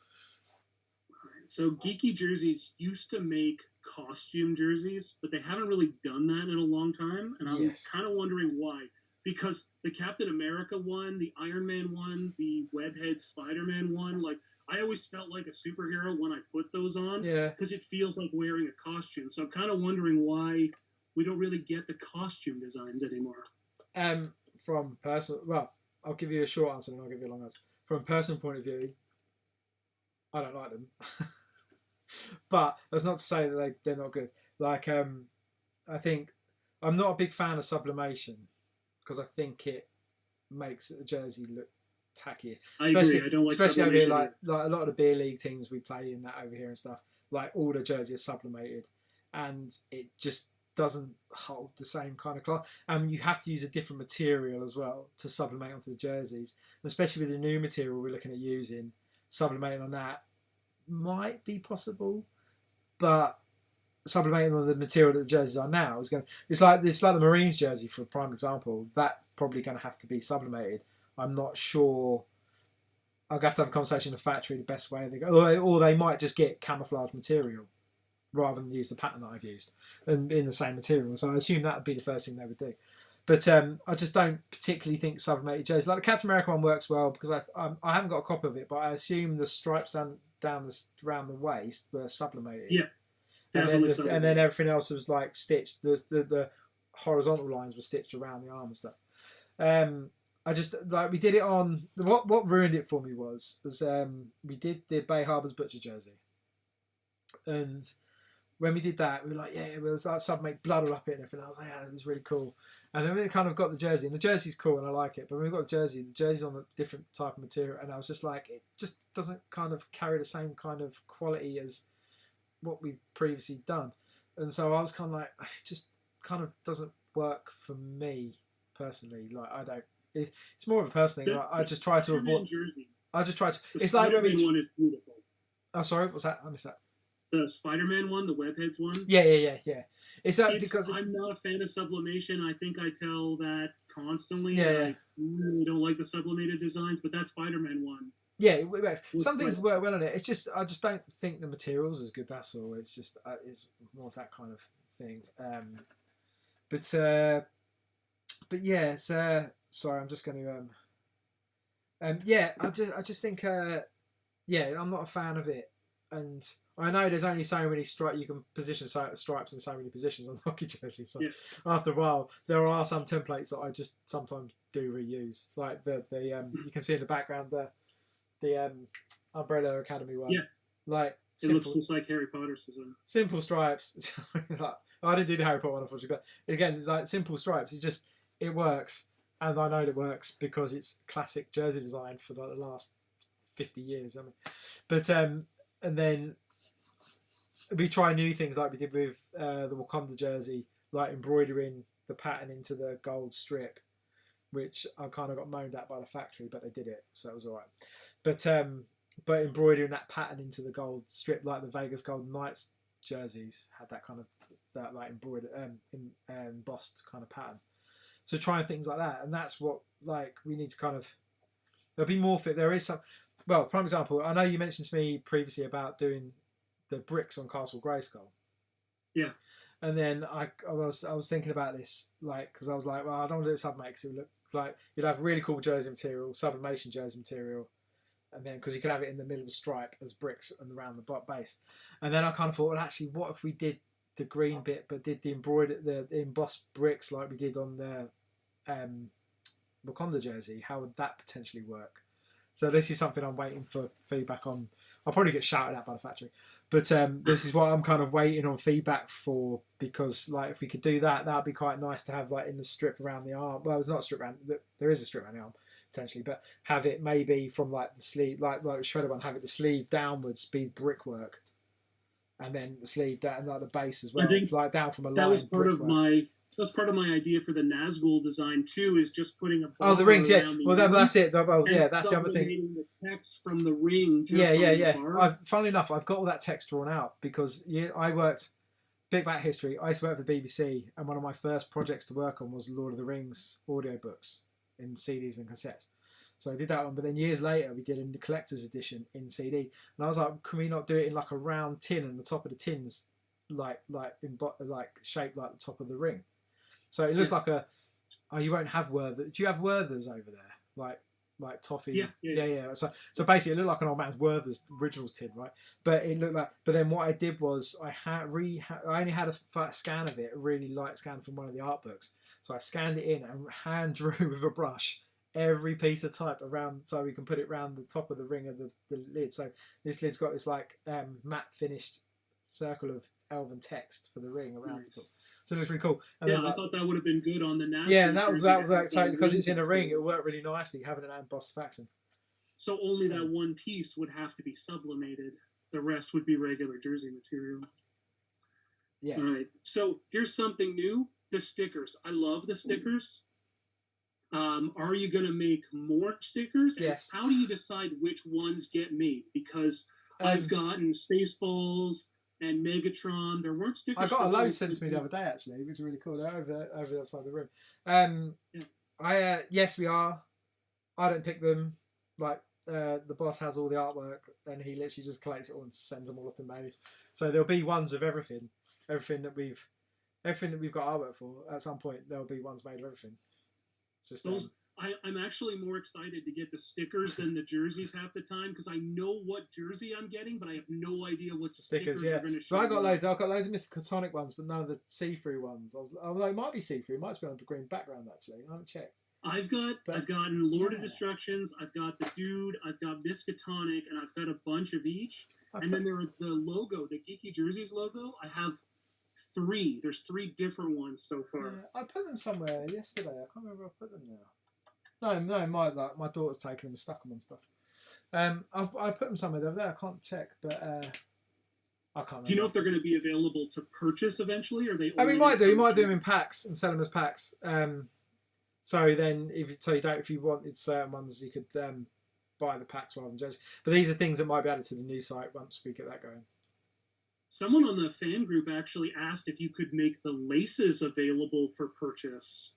So Geeky Jerseys used to make costume jerseys, but they haven't really done that in a long time, and I'm kind of wondering why. Because the Captain America one, the Iron Man one, the Webhead Spider-Man one, I always felt like a superhero when I put those on, because it feels like wearing a costume. So I'm kind of wondering why we don't really get the costume designs anymore. From personal, well, I'll give you a short answer and I'll give you a long answer. From a personal point of view, I don't like them. But that's not to say that they're not good. I think I'm not a big fan of Sublimation because I think it makes a jersey look tacky. I agree. I don't like especially over Sublimation. here, like a lot of the beer league teams we play in that over here and stuff. All the jerseys are sublimated, and it just doesn't hold the same kind of cloth. And you have to use a different material as well to sublimate onto the jerseys, and especially with the new material we're looking at using, sublimating on that might be possible, but sublimating on the material that the jerseys are now is it's like the Marines jersey, for a prime example. That probably going to have to be sublimated. I'm not sure. I'll have to have a conversation with the factory the best way they go, or they might just get camouflage material rather than use the pattern that I've used and in the same material. So I assume that would be the first thing they would do. But I just don't particularly think sublimated jerseys, like the Captain America one, works well because I haven't got a copy of it, but I assume the stripes down around the waist were sublimated. Yeah, definitely. And then everything else was stitched. The horizontal lines were stitched around the arm and stuff. I just we did it on what ruined it for me was we did the Bay Harbour's Butcher jersey, and when we did that, we were it was submate blood all up it and everything. I was like, it was really cool. And then we kind of got the jersey, and the jersey's cool and I like it. But when we got the jersey's on a different type of material, and I was just it just doesn't kind of carry the same kind of quality as what we've previously done. And so I was kind of it just kind of doesn't work for me personally. I don't. It's more of a personal thing. I just try to avoid. Jersey. I just try to. It's like when we. One is beautiful. Oh, sorry. What's that? I missed that. The Spider-Man one, the Webheads one. Yeah. It's because I'm not a fan of sublimation. I think I tell that constantly. Yeah. I really don't like the sublimated designs, but that Spider-Man one Yeah, it works. Looks Some things like- work well on it. It's just I just don't think the materials is good. That's all. It's just it's more of that kind of thing. But yeah, it's sorry, I'm just going to yeah, I just think yeah, I'm not a fan of it, and I know there's only so many you can position stripes in so many positions on hockey jersey. But after a while, there are some templates that I just sometimes do reuse, like the you can see in the background the Umbrella Academy one. Yeah, like it looks just like Harry Potter's design. Simple stripes. I didn't do the Harry Potter one, unfortunately, but again, it's like simple stripes. It works, and I know it works because it's classic jersey design for like the last 50 years. I mean, but and then we try new things like we did with the Wakanda jersey, like embroidering the pattern into the gold strip, which I kind of got moaned at by the factory, but they did it, so it was all right. But embroidering that pattern into the gold strip, like the Vegas Golden Knights jerseys had that kind of that like embroidered embossed kind of pattern. So trying things like that, and that's what like we need to kind of. There'll be more fit. There is some. Well, prime example. I know you mentioned to me previously about doing the bricks on Castle Grayskull. Yeah. And then I was thinking about this, like, because I was like, well, I don't want to do it submate because it would look like you'd have really cool jersey material, sublimation jersey material, and then because you could have it in the middle of a stripe as bricks and around the base. And then I kind of thought, well, actually, what if we did the green bit, but did the embossed bricks like we did on the Wakanda jersey? How would that potentially work? So this is something I'm waiting for feedback on. I'll probably get shouted at by the factory, but this is what I'm kind of waiting on feedback for, because like if we could do that, that'd be quite nice to have like in the strip around the arm. Well, it's not a strip around. There is a strip around the arm potentially, but have it maybe from like the sleeve, like the shredder one, have it the sleeve downwards be brickwork, and then the sleeve down and like the base as well, like down from a line. That was part of my. That's part of my idea for the Nazgul design too. Is just putting a the rings, yeah. The well, that's it. Well, yeah, that's the other thing. The text from the ring. Yeah. Funnily enough, I've got all that text drawn out because I worked. Big back history. I used to work for the BBC, and one of my first projects to work on was Lord of the Rings audiobooks in CDs and cassettes. So I did that one, but then years later we did a collector's edition in CD, and I was like, can we not do it in like a round tin, and the top of the tin's like shaped like the top of the ring? So it looks like you won't have Werther. Do you have Werthers over there? Like toffee? Yeah. So basically it looked like an old man's Werther's originals tin, right? But it looked like. But then what I did was I only had a scan of it, a really light scan from one of the art books. So I scanned it in and hand drew with a brush every piece of type around, so we can put it around the top of the ring of the lid. So this lid's got this like matte finished circle of elven text for the ring around the top. So it looks really cool. And I thought that would have been good on the Nazgul. Yeah, and that was totally, because it's in a ring. It worked really nicely having an embossed faction. So only that one piece would have to be sublimated. The rest would be regular jersey material. Yeah. All right. So here's something new: the stickers. I love the stickers. Are you going to make more stickers? Yes. And how do you decide which ones get made? Because I've gotten Spaceballs and Megatron. There weren't stickers. I got a load sent to me the other day, actually, which is really cool. They're over the other side of the room. Yes, we are. I don't pick them. Like the boss has all the artwork, and he literally just collects it all and sends them all off to made. So there'll be ones of everything that we've got artwork for. At some point, there'll be ones made of everything. Just those. I'm actually more excited to get the stickers than the jerseys half the time, because I know what jersey I'm getting, but I have no idea what stickers are going to show. So I've got loads of Miskatonic ones, but none of the see-through ones. I was like, it might be see-through. It might be on the green background, actually. I haven't checked. I've gotten Lord of Destructions, I've got the Dude, I've got Miskatonic, and I've got a bunch of each. And then there are the logo, the Geeky Jerseys logo. I have 3. There's 3 different ones so far. Yeah, I put them somewhere yesterday. I can't remember where I put them now. No, my daughter's taken them and stuck them on stuff. I put them somewhere over there. I can't check, but I can't remember. Do you know if they're going to be available to purchase eventually, or they? We might do. You might do them in packs and sell them as packs. So then, if you wanted certain ones, you could buy the packs rather than just. But these are things that might be added to the new site once we get that going. Someone on the fan group actually asked if you could make the laces available for purchase.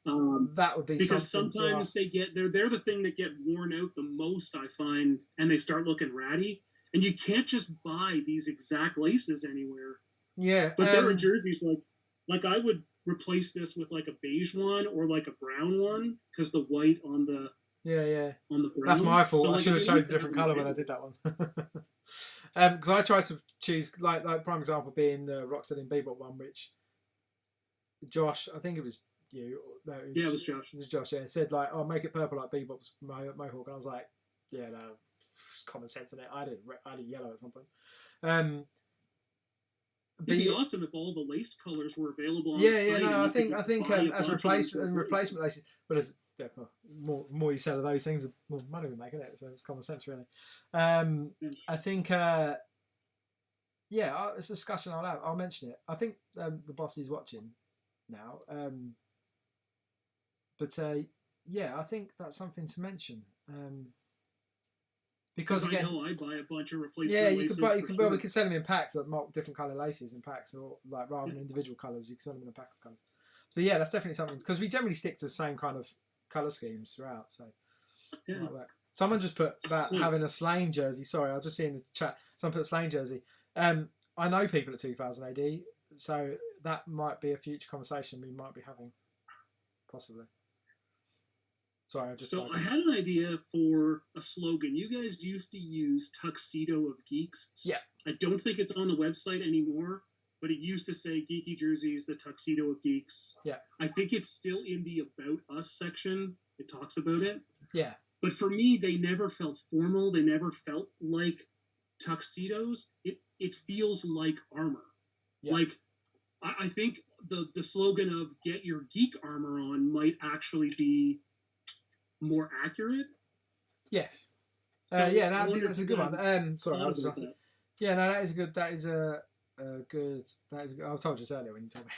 That would be Because something to sometimes us. they're the thing that get worn out the most, I find, and they start looking ratty. And you can't just buy these exact laces anywhere. Yeah, But there are jerseys like I would replace this with like a beige one or like a brown one because the white on the on the brown. That's my fault. So, I like, should have if you chosen a need to different have colour them when I did that one. Because I tried to choose like prime example being the Rocksteady Bebop one, which Josh, I think it was you. No, it was Josh. It was Josh. Yeah, said like, "Oh, make it purple like Bebop's Mohawk," and I was like, "Yeah, no, common sense in it." I did yellow at some point. It'd be awesome if all the lace colors were available on the site. Yeah, no, I think as replacement laces, but as more you sell of those things, the more money we make, isn't it? So it's common sense, really. I think, it's a discussion I'll mention it. I think the boss is watching now, I think that's something to mention. Because again, I know I buy a bunch of replacement laces. We can sell them in packs, like different colour laces in packs, or like rather than individual colours, you can sell them in a pack of colours. So yeah, that's definitely something because we generally stick to the same kind of colour schemes throughout. So it might work. Someone just put about having a Slane jersey. Sorry, I'll just see in the chat. Someone put a Slane jersey. I know people at 2000 AD, so that might be a future conversation we might be having, possibly. Sorry, I had an idea for a slogan. You guys used to use Tuxedo of Geeks. Yeah. I don't think it's on the website anymore, but it used to say Geeky jerseys, the Tuxedo of Geeks. Yeah. I think it's still in the About Us section. It talks about it. Yeah. But for me, they never felt formal. They never felt like tuxedos. It feels like armor. Yeah. Like, I think the slogan of "Get your geek armor on" might actually be more accurate. Yes. That's a good one. Sorry, I was just asking. Yeah, no, that is a good. That is a good. That is. I told you this earlier when you told me.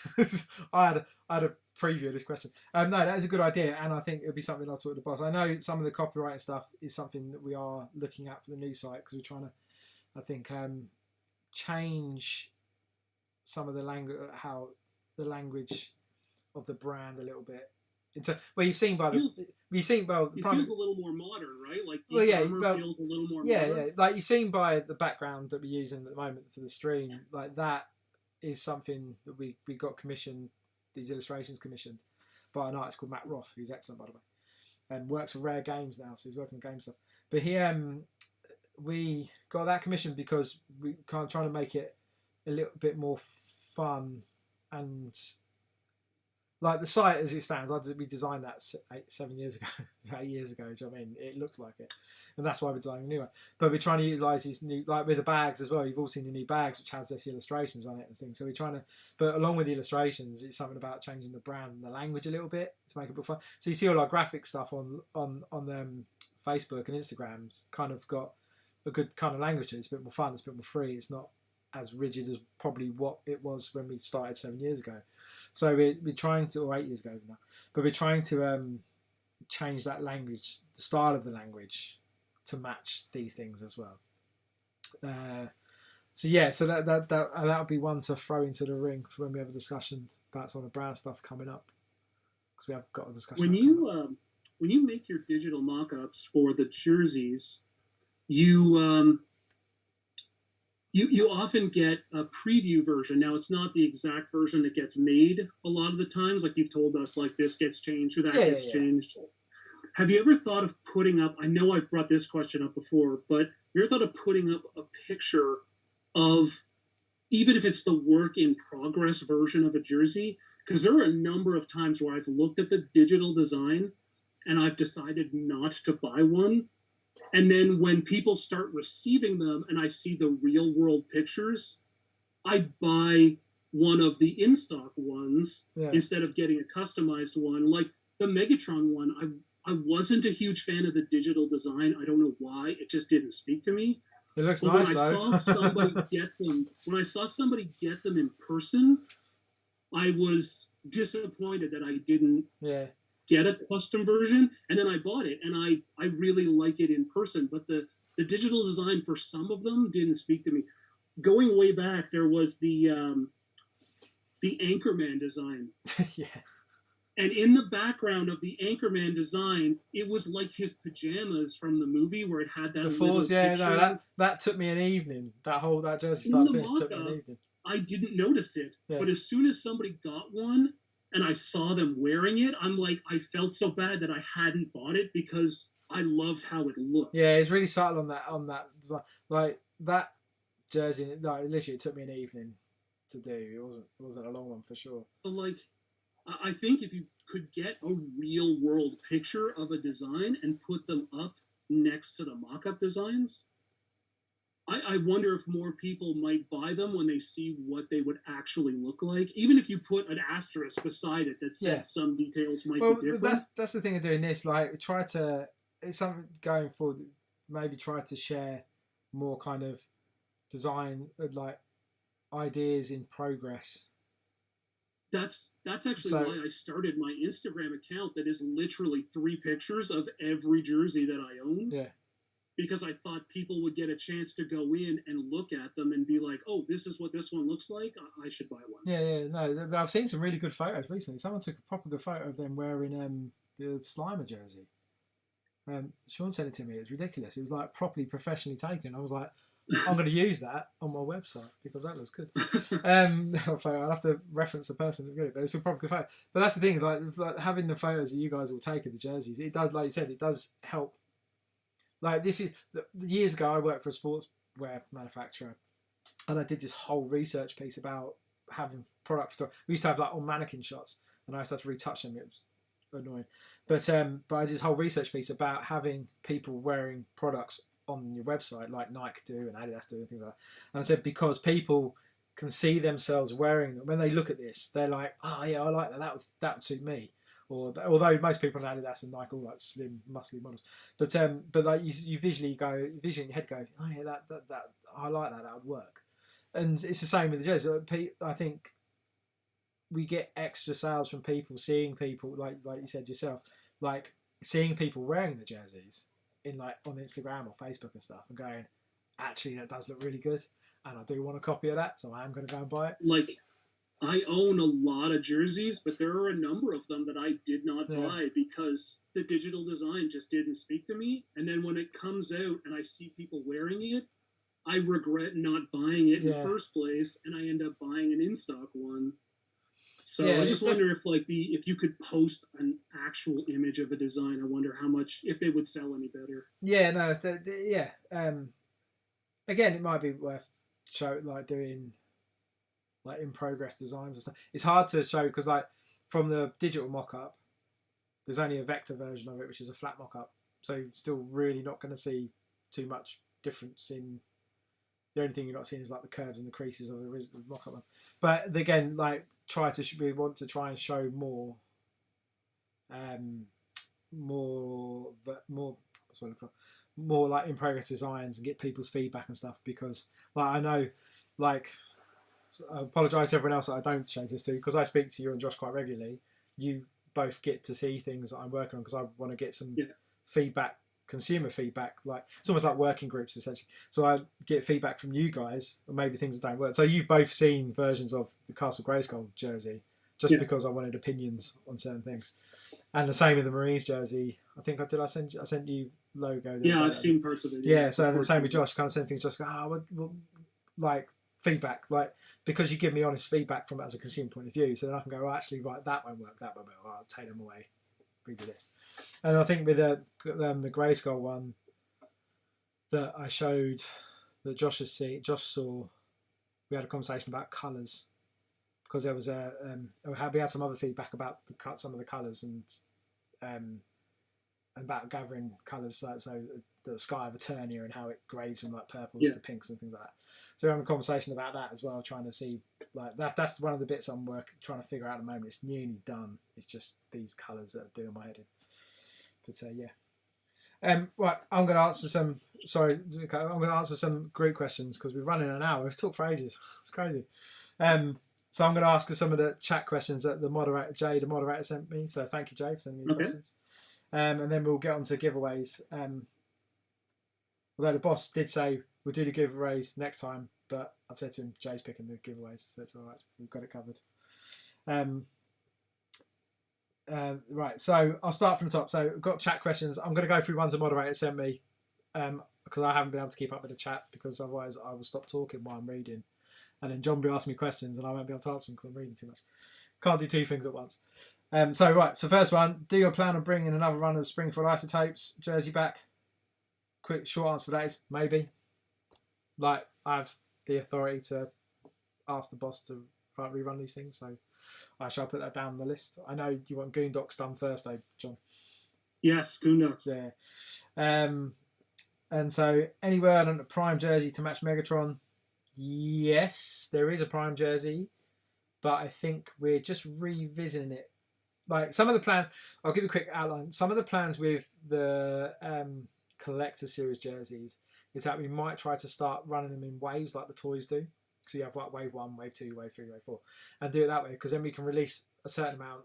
I had a preview of this question. No, that is a good idea, and I think it'll be something I'll talk to the boss. I know some of the copyright stuff is something that we are looking at for the new site because we're trying to, I think, change some of the language, how the language of the brand a little bit. You've seen it feels a little more modern, right? Like armor feels a little more modern. Yeah. Like you've seen by the background that we're using at the moment for the stream, like that is something that we got commissioned. These illustrations commissioned by an artist called Matt Roth, who's excellent, by the way, and works for Rare Games now, so he's working on game stuff. But we got that commissioned because we kind of trying to make it a little bit more fun and. Like the site as it stands, we designed that 7 years ago, 8 years ago. Do you know what I mean? It looks like it, and that's why we're designing a new one. But we're trying to utilise these new, like with the bags as well. You've all seen the new bags, which has this illustrations on it and things. So we're trying to, but along with the illustrations, it's something about changing the brand and the language a little bit to make it more fun. So you see all our graphic stuff on Facebook and Instagrams, kind of got a good kind of language. It's a bit more fun. It's a bit more free. It's not as rigid as probably what it was when we started 7 years ago. So we're trying to, or 8 years ago now, but we're trying to change that language, the style of the language, to match these things as well. So that would be one to throw into the ring for when we have a discussion about some of the brand stuff coming up, because we have got a discussion. When you make your digital mock-ups for the jerseys, you often get a preview version. Now, it's not the exact version that gets made a lot of the times. Like you've told us, like this gets changed or that gets changed. Have you ever thought of putting up, I know I've brought this question up before, but have you ever thought of putting up a picture of, even if it's the work in progress version of a jersey? Because there are a number of times where I've looked at the digital design and I've decided not to buy one. And then when people start receiving them and I see the real world pictures, I buy one of the in-stock ones instead of getting a customized one. Like the Megatron one, I wasn't a huge fan of the digital design. I don't know why. It just didn't speak to me. It looks nice, though. When I saw somebody get them in person, I was disappointed that I didn't get a custom version, and then I bought it, and I really like it in person, but the digital design for some of them didn't speak to me. Going way back, there was the Anchorman design. And in the background of the Anchorman design, it was like his pajamas from the movie, where it had that The little fours, yeah, picture. no, that took me an evening. That jersey In start the to finish took me an mock-up, evening. I didn't notice it, Yeah. but as soon as somebody got one and I saw them wearing it, I'm like, I felt so bad that I hadn't bought it because I loved how it looked. Yeah, it's really subtle on that design. Like that jersey, like literally, it took me an evening to do. It wasn't a long one for sure. So, like, I think if you could get a real world picture of a design and put them up next to the mock-up designs, I wonder if more people might buy them when they see what they would actually look like, even if you put an asterisk beside it that said some details might be different. That's the thing of doing this. Like, it's something going forward. Maybe try to share more kind of design, like ideas in progress. That's actually why I started my Instagram account that is literally 3 pictures of every jersey that I own. Yeah. Because I thought people would get a chance to go in and look at them and be like, oh, this is what this one looks like. I should buy one. Yeah, no. I've seen some really good photos recently. Someone took a proper good photo of them wearing the Slimer jersey. Sean sent it to me. It was ridiculous. It was like properly professionally taken. I was like, I'm going to use that on my website because that looks good. I'll have to reference the person who did it, but it's a proper good photo. But that's the thing, like having the photos that you guys will take of the jerseys, it does, like you said, it does help. Like this is years ago, I worked for a sportswear manufacturer, and I did this whole research piece about having product. We used to have like on mannequin shots, and I used to have to retouch them. It was annoying, but I did this whole research piece about having people wearing products on your website like Nike do and Adidas do and things like that. And I said because people can see themselves wearing them when they look at this, they're like, oh yeah, I like that. That would suit me. Or although most people on Adidas and Nike all like slim, muscly models, but like you visually in your head go, oh yeah, that I like that would work, and it's the same with the jersey. I think we get extra sales from people seeing people like you said yourself, like seeing people wearing the jerseys in like on Instagram or Facebook and stuff, and going, actually that does look really good, and I do want a copy of that, so I am going to go and buy it. Like, I own a lot of jerseys, but there are a number of them that I did not buy because the digital design just didn't speak to me. And then when it comes out and I see people wearing it, I regret not buying it in the first place, and I end up buying an in-stock one. So I just wonder if you could post an actual image of a design, I wonder how much, if they would sell any better. Yeah, no, again, it might be worth doing like in progress designs and stuff. It's hard to show because like from the digital mock-up, there's only a vector version of it, which is a flat mock-up. So still really not going to see too much difference in. The only thing you're not seeing is like the curves and the creases of the original mock-up one. But again, like we want to try and show more like in progress designs and get people's feedback and stuff, because like I know like. So I apologise to everyone else that I don't show this to, because I speak to you and Josh quite regularly. You both get to see things that I'm working on because I want to get some feedback, consumer feedback. Like it's almost like working groups essentially. So I get feedback from you guys, or maybe things that don't work. So you've both seen versions of the Castle Grayskull jersey, just because I wanted opinions on certain things. And the same with the Marines jersey. I think I sent you logo. I've seen parts of it. Yeah, so the same with Josh. Kind of same things. Just go, like. Feedback, like because you give me honest feedback from it as a consumer point of view, so then I can go, actually, right, that won't work, that won't work, I'll take them away, redo this. And I think with the Grayskull one that I showed, that Josh saw, we had a conversation about colours, because there was we had some other feedback about some of the colours and about gathering colours, so the Sky of Eternia and how it grades from like purples to pinks and things like that. So we're having a conversation about that as well, trying to see like that's one of the bits I'm trying to figure out at the moment. It's nearly done. It's just these colours that are doing my head in. But right, I'm going to answer some. Sorry, I'm going to answer some group questions because we're running an hour. We've talked for ages. It's crazy. So I'm going to ask some of the chat questions that the moderator sent me. So thank you, Jay, for sending me the questions. And then we'll get on to giveaways. Although the boss did say we'll do the giveaways next time, but I've said to him Jay's picking the giveaways, so it's all right. We've got it covered. Right, so I'll start from the top. So I've got chat questions. I'm going to go through ones the moderator sent me because I haven't been able to keep up with the chat because otherwise I will stop talking while I'm reading. And then John will be asking me questions and I won't be able to answer them because I'm reading too much. Can't do two things at once. So first one, do you plan on bringing another run of the Springfield Isotopes jersey back? Quick, short answer for that is maybe. Like, I have the authority to ask the boss to rerun these things, so I shall put that down on the list. I know you want Goondocks done first, though, John. Yes, Goondocks. Yeah. And so, any word on a Prime jersey to match Megatron? Yes, there is a Prime jersey, but I think we're just revisiting it. Like, some of the plan, I'll give you a quick outline. Some of the plans with the Collector Series jerseys is that we might try to start running them in waves like the toys do. So you have like wave 1, wave 2, wave 3, wave 4, and do it that way because then we can release a certain amount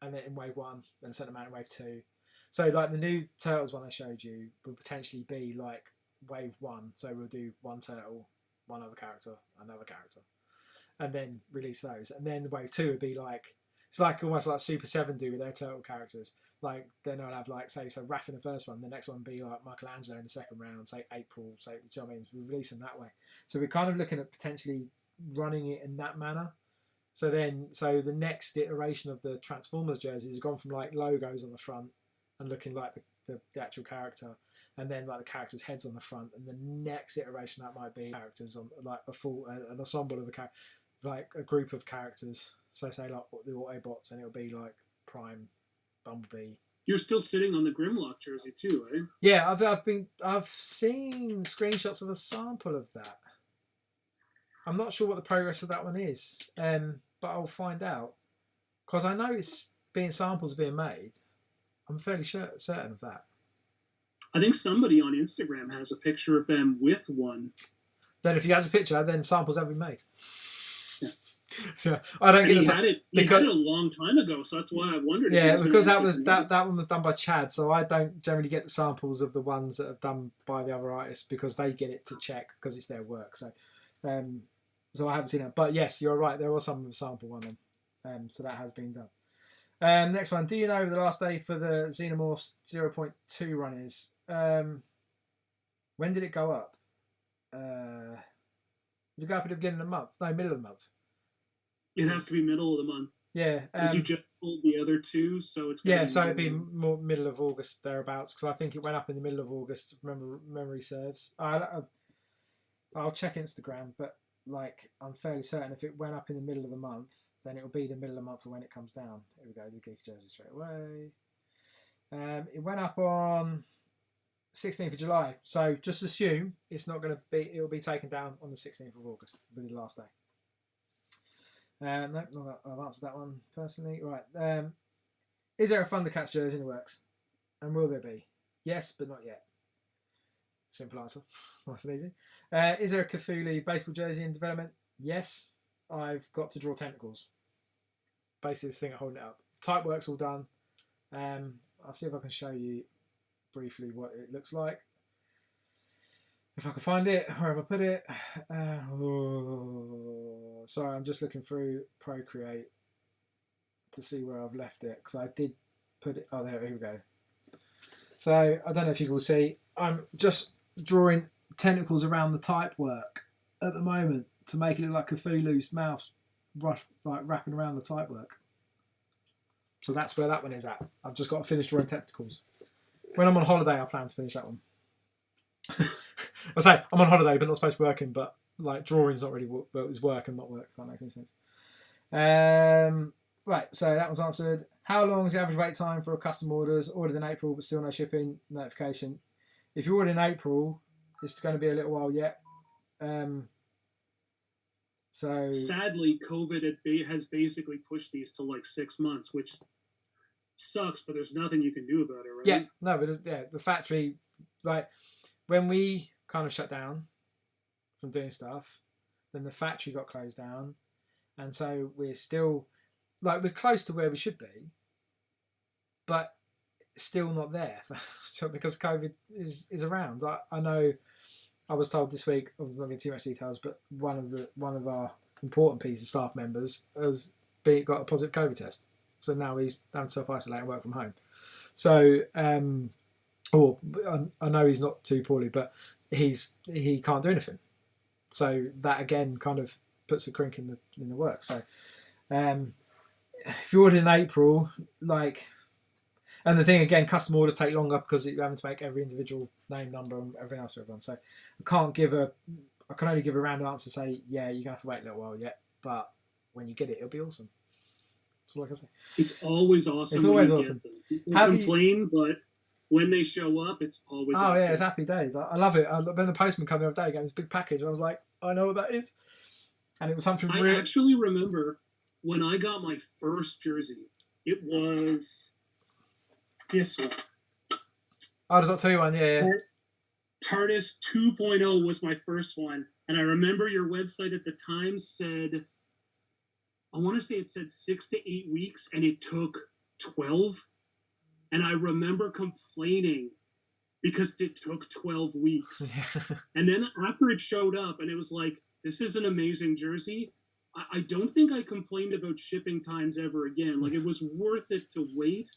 and then in wave 1, then a certain amount in wave 2. So like the new Turtles one I showed you will potentially be like wave 1. So we'll do one turtle, one other character, another character, and then release those. And then the wave 2 would be like, it's like almost like Super 7 do with their turtle characters. Like then I'll have like say so Raph in the first one, the next one be like Michelangelo in the second round, say April, say you know what I mean? We release them that way. So we're kind of looking at potentially running it in that manner. So the next iteration of the Transformers jerseys has gone from like logos on the front and looking like the actual character, and then like the characters' heads on the front, and the next iteration that might be characters on like a full an ensemble of like a group of characters. So say like the Autobots, and it'll be like Prime, Bumblebee. You're still sitting on the Grimlock jersey too, eh? Yeah, I've seen screenshots of a sample of that. I'm not sure what the progress of that one is, but I'll find out because I know it's samples being made. I'm fairly certain of that. I think somebody on Instagram has a picture of them with one. Then if he has a picture, then samples have been made. Yeah. So I don't get it. He had it a long time ago, so that's why I wondered. Yeah, because that one was done by Chad, so I don't generally get the samples of the ones that are done by the other artists because they get it to check because it's their work. So, so I haven't seen that. But yes, you're right. There was some sample one, so that has been done. Next one. Do you know the last day for the Xenomorphs 0.2 run is? When did it go up? Did it go up at the beginning of the month? No, middle of the month. It has to be middle of the month. Yeah. Because you just pulled the other two, so it's so it'd be more middle of August thereabouts because I think it went up in the middle of August. Memory serves. I'll check Instagram, but like I'm fairly certain if it went up in the middle of the month, then it'll be the middle of the month for when it comes down. Here we go, the Geeky jersey straight away. It went up on 16th of July, so just assume it's not going to be. It'll be taken down on the 16th of August, will be the last day. Nope, I've answered that one personally. Right. Is there a Thundercats jersey in the works? And will there be? Yes, but not yet. Simple answer. Nice and easy. Is there a Cthulhu baseball jersey in development? Yes. I've got to draw tentacles. Basically, this thing holding it up. Type work's all done. I'll see if I can show you briefly what it looks like. If I can find it, where have I put it? Sorry, I'm just looking through Procreate to see where I've left it because I did put it. Oh, here we go. So I don't know if you will see. I'm just drawing tentacles around the type work at the moment to make it look like Cthulhu's mouth, like wrapping around the type work. So that's where that one is at. I've just got to finish drawing tentacles. When I'm on holiday, I plan to finish that one. I say I'm on holiday, but not supposed to be working. But like drawing's not really work, it's work and not work. If that makes any sense. Right, so that was answered. How long is the average wait time for custom orders? Ordered in April, but still no shipping notification. If you order in April, it's going to be a little while yet. So sadly, COVID has basically pushed these to like 6 months, which sucks. But there's nothing you can do about it, right? Yeah, no, but the factory, like when we kind of shut down from doing stuff, then the factory got closed down, and so we're still we're close to where we should be, but still not there because COVID is around. I know I was told this week, I was not getting too much details, but one of our important pieces of staff members got a positive COVID test. So now he's having to self-isolate and work from home. So, or I know he's not too poorly, but he can't do anything. So that again kind of puts a crink in the work. So if you order in April, like, and the thing again, custom orders take longer because you're having to make every individual name, number, and everything else for everyone. So I can only give a random answer. Say, yeah, you're gonna have to wait a little while yet, but when you get it, it'll be awesome. That's all I can say. It's always awesome. It's always awesome. People complain, but when they show up, it's always awesome. Yeah, it's happy days. I love it. When the postman came the other day, gave me this big package, and I was like, I know what that is. And it was something I actually remember when I got my first jersey, it was this one. Oh, the Doctor Who one, yeah. TARDIS 2.0 was my first one. And I remember your website at the time said, I want to say it said 6 to 8 weeks, and it took 12. And I remember complaining because it took 12 weeks. And then after it showed up, and it was like, this is an amazing jersey, I don't think I complained about shipping times ever again. Like, it was worth it to wait.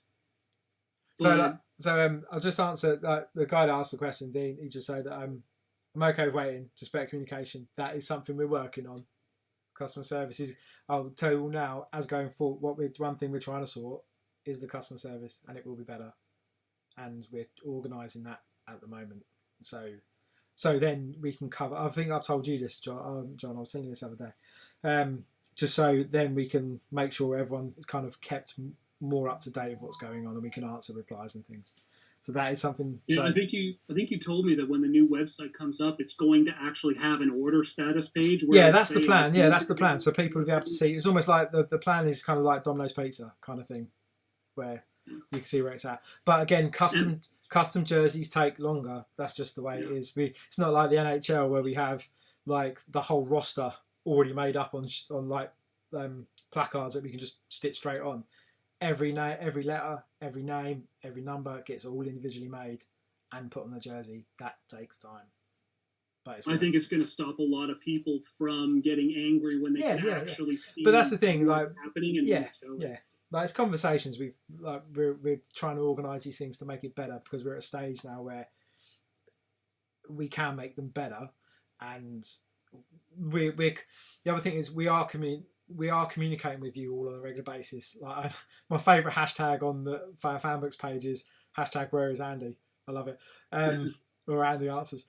So I'll just answer the guy that asked the question, Dean. He just said that I'm okay with waiting, just better communication. That is something we're working on. Customer services. I'll tell you now, as going forward, one thing we're trying to sort is the customer service, and it will be better. And we're organising that at the moment. So then we can cover. I think I've told you this, John. I was telling you this the other day. Just so then we can make sure everyone is kind of kept more up to date with what's going on, and we can answer replies and things. So that is something. Yeah, I think you told me that when the new website comes up, it's going to actually have an order status page. Yeah, that's the plan. Yeah, that's the plan. So people will be able to see. It's almost like the plan is kind of like Domino's Pizza kind of thing, where you can see where it's at. But again, custom jerseys take longer. That's just the way it is. It's not like the NHL where we have like the whole roster already made up on like placards that we can just stitch straight on. Every letter, every name, every number gets all individually made and put on the jersey. That takes time. But I think it's going to stop a lot of people from getting angry when they can actually see. But that's the thing, what's happening and what's going. Yeah. Like, it's conversations. We're trying to organise these things to make it better, because we're at a stage now where we can make them better, and the other thing is we are communicating with you all on a regular basis. Like, my favourite hashtag on the fanbooks page is hashtag Where is Andy? I love it. Or Andy answers.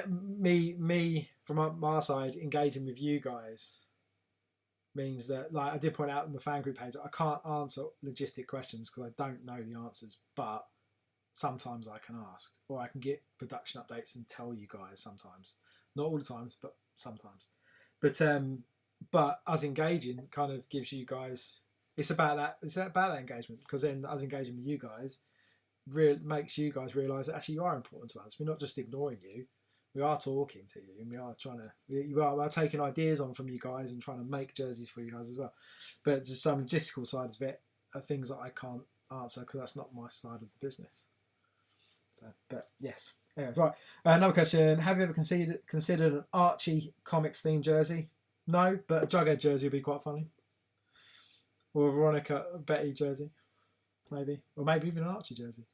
Me from my side engaging with you guys means that, like I did point out in the fan group page, I can't answer logistic questions because I don't know the answers, but sometimes I can ask, or I can get production updates and tell you guys sometimes. Not all the times, but sometimes. But us engaging kind of gives you guys, it's about that engagement, because then us engaging with you guys makes you guys realise that actually you are important to us. We're not just ignoring you. We are talking to you, and we are taking ideas on from you guys and trying to make jerseys for you guys as well. But just some logistical sides of it are things that I can't answer because that's not my side of the business. So, but yes. Anyway, right. Another question: have you ever considered an Archie comics themed jersey? No, but a Jughead jersey would be quite funny. Or a Veronica Betty jersey, maybe, or maybe even an Archie jersey.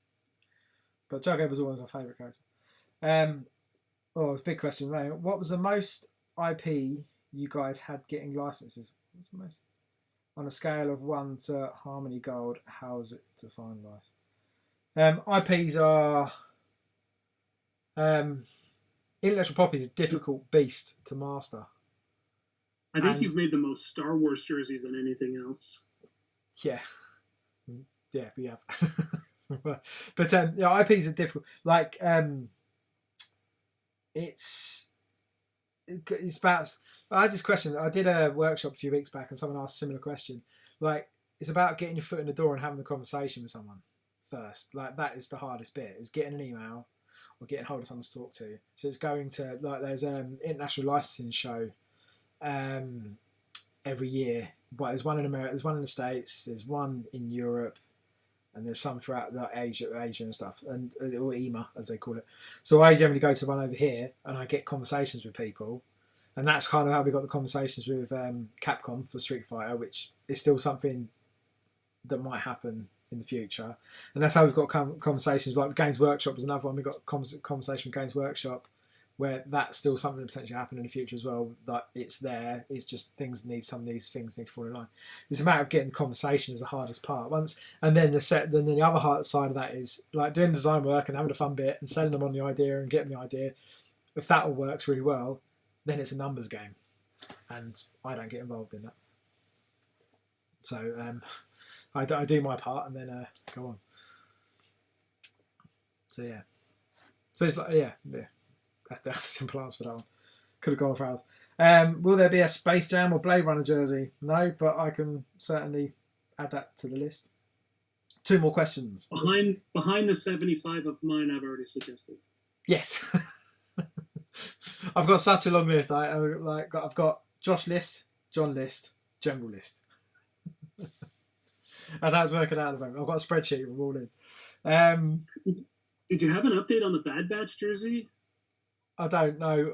But Jughead was always my favourite character. It's a big question, man. What was the most IP you guys had getting licenses? What's the most? On a scale of 1 to Harmony Gold, how is it to find license? IPs are intellectual property is a difficult beast to master. I think you've made the most Star Wars jerseys than anything else. Yeah, we have. But IPs are difficult. Like it's about. I had this question. I did a workshop a few weeks back, and someone asked a similar question. Like, it's about getting your foot in the door and having the conversation with someone first. Like, that is the hardest bit: is getting an email or getting hold of someone to talk to. So it's going to, like, there's an international licensing show every year. But there's one in America, there's one in the States, there's one in Europe, and there's some throughout Asia and stuff, or EMA as they call it. So I generally go to one over here, and I get conversations with people, And that's kind of how we got the conversations with Capcom for Street Fighter, which is still something that might happen in the future. And that's how we've got conversations like Games Workshop is another one. We've got conversation with Games Workshop where that's still something that potentially happen in the future as well. Like it's there. It's just some of these things need to fall in line. It's a matter of getting the conversation is the hardest part. And then the other hard side of that is like doing design work and having a fun bit and selling them on the idea and getting the idea. If that all works really well, then it's a numbers game, and I don't get involved in that. So I do my part and then go on. So yeah. So it's like yeah. That's the simple answer for that one. Could have gone for hours. Will there be a Space Jam or Blade Runner jersey? No, but I can certainly add that to the list. 2 more questions. Behind the 75 of mine, I've already suggested. Yes. I've got such a long list. I've got Josh List, John List, General List. That's how it's working out at the moment. I've got a spreadsheet with them all in. Did you have an update on the Bad Batch jersey? I don't know.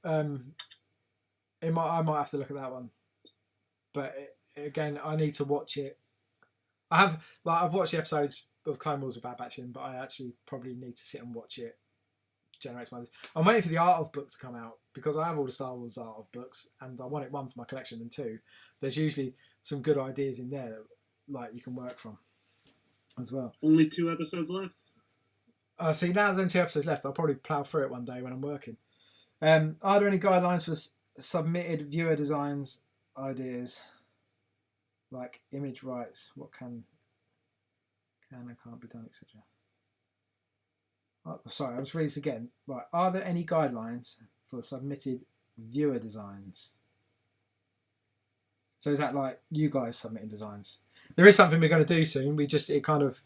I might have to look at that one. But again, I need to watch it. I've watched the episodes of Clone Wars with Bad Batch in, but I actually probably need to sit and watch it. Generates my list. I'm waiting for the art of book to come out because I have all the Star Wars art of books and I want it 1 for my collection and 2. There's usually some good ideas in there that like you can work from as well. Only 2 episodes left. See, now there's only 2 episodes left. I'll probably plough through it one day when I'm working. Are there any guidelines for submitted viewer designs ideas like image rights? What can and can't be done, etc. Oh, sorry, I was reading this again. Right, are there any guidelines for submitted viewer designs? So is that like you guys submitting designs? There is something we're going to do soon. It kind of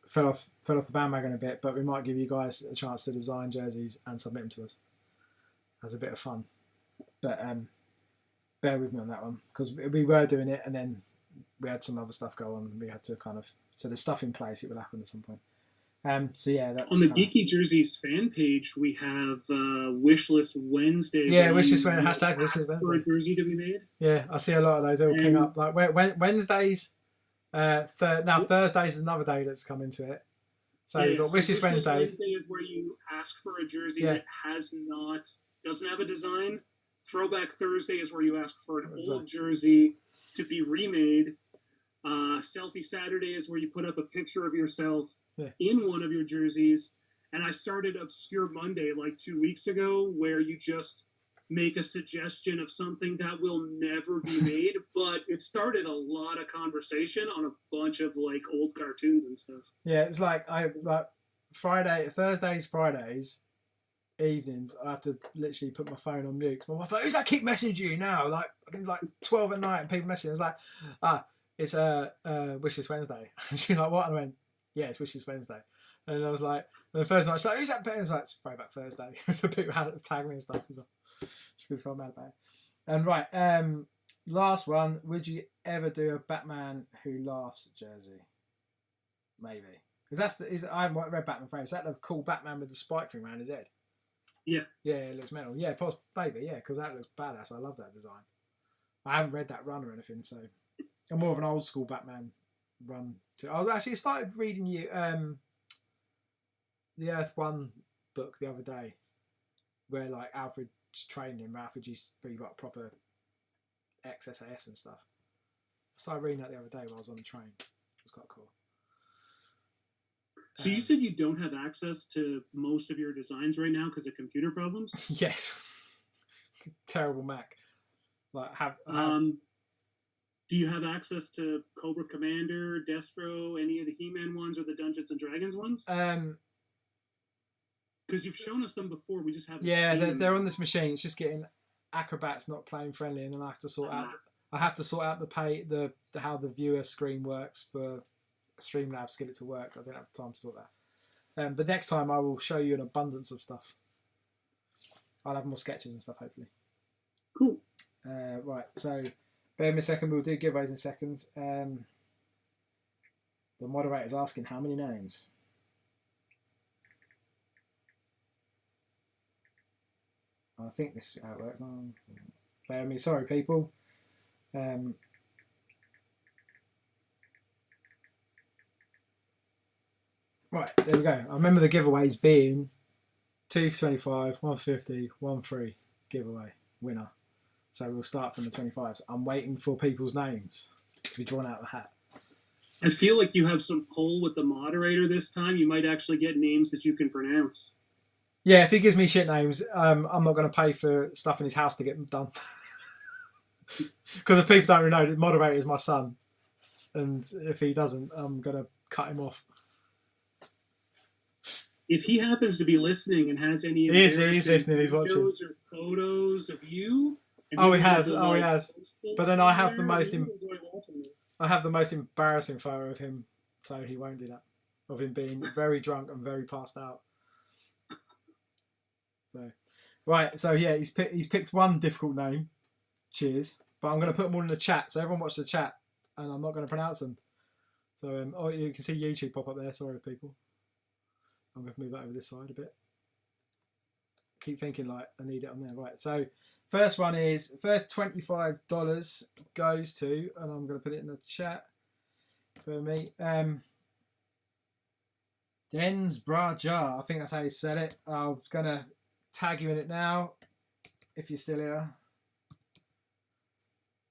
fell off the bandwagon a bit, but we might give you guys a chance to design jerseys and submit them to us as a bit of fun. But bear with me on that one because we were doing it and then we had some other stuff go on. And we had to so there's stuff in place. It will happen at some point. So yeah, on the Geeky Jerseys fan page, we have Wishlist Wednesday. Yeah, Wishlist Wednesday. Hashtag Wishlist Wednesday. For a jersey to be made. Yeah, I see a lot of those. They will ping up like Wednesdays. Thursdays is another day that's come into it. So you've got Wishlist Wednesdays. Wednesday is where you ask for a jersey that doesn't have a design. Throwback Thursday is where you ask for an old jersey to be remade. Selfie Saturday is where you put up a picture of yourself in one of your jerseys. And I started Obscure Monday like 2 weeks ago where you just make a suggestion of something that will never be made, but it started a lot of conversation on a bunch of like old cartoons and stuff. Yeah, it's like Thursdays, Fridays, evenings, I have to literally put my phone on mute. My phone, who's that keep messaging you now? Like 12 at night and people messaging. I was like, it's Wishlist Wednesday. And she's like, what? And I went, yeah, it's Wishlist Wednesday. And I was like, and the first night she's like, who's that? And I was like, it's Throwback Thursday. So people had to tag me and stuff. She was quite mad about it. And right, last one. Would you ever do a Batman Who Laughs jersey? Maybe. Because I haven't read Batman Frame. Is that the cool Batman with the spike thing around his head? Yeah. Yeah, it looks metal. Yeah, maybe, yeah, because that looks badass. I love that design. I haven't read that run or anything, so I'm more of an old school Batman run too. I actually started reading the Earth One book the other day, where like Alfred's training him. Alfred used to be like proper ex-SAS and stuff. I started reading that the other day while I was on the train. It was quite cool. So you said you don't have access to most of your designs right now because of computer problems? Yes. Terrible Mac. Like do you have access to Cobra Commander, Destro, any of the He-Man ones or the Dungeons and Dragons ones? Because you've shown us them before, we just haven't seen them. They're on this machine. It's just getting Acrobat's not playing friendly, and then I have to sort out how the viewer screen works for Streamlabs to get it to work. I don't have time to sort that. But next time I will show you an abundance of stuff. I'll have more sketches and stuff, hopefully. Cool. Right, so bear with me a second. We'll do giveaways in a second. The moderator's asking how many names. I think this is how it works. Bear with me, sorry people. Right, there we go. I remember the giveaways being 2 for 25, 150, 1 free giveaway winner. So we'll start from the 25s. I'm waiting for people's names to be drawn out of the hat. I feel like you have some pull with the moderator this time. You might actually get names that you can pronounce. Yeah, if he gives me shit names, I'm not going to pay for stuff in his house to get them done. Because if people don't know, the moderator is my son. And if he doesn't, I'm going to cut him off. If he happens to be listening and has any he's listening, he's watching. Or photos of you. Oh, he has. He has. But then I have the most embarrassing photo of him, so he won't do that. Of him being very drunk and very passed out. So, right. So yeah, he's picked one difficult name. Cheers. But I'm going to put them all in the chat, so everyone watch the chat, and I'm not going to pronounce them. So you can see YouTube pop up there. Sorry, people. I'm going to move that over this side a bit. Keep thinking like I need it on there. Right, so first $25 goes to, and I'm going to put it in the chat for me. Dens Braja, I think that's how you said it. I'm going to tag you in it now, if you're still here.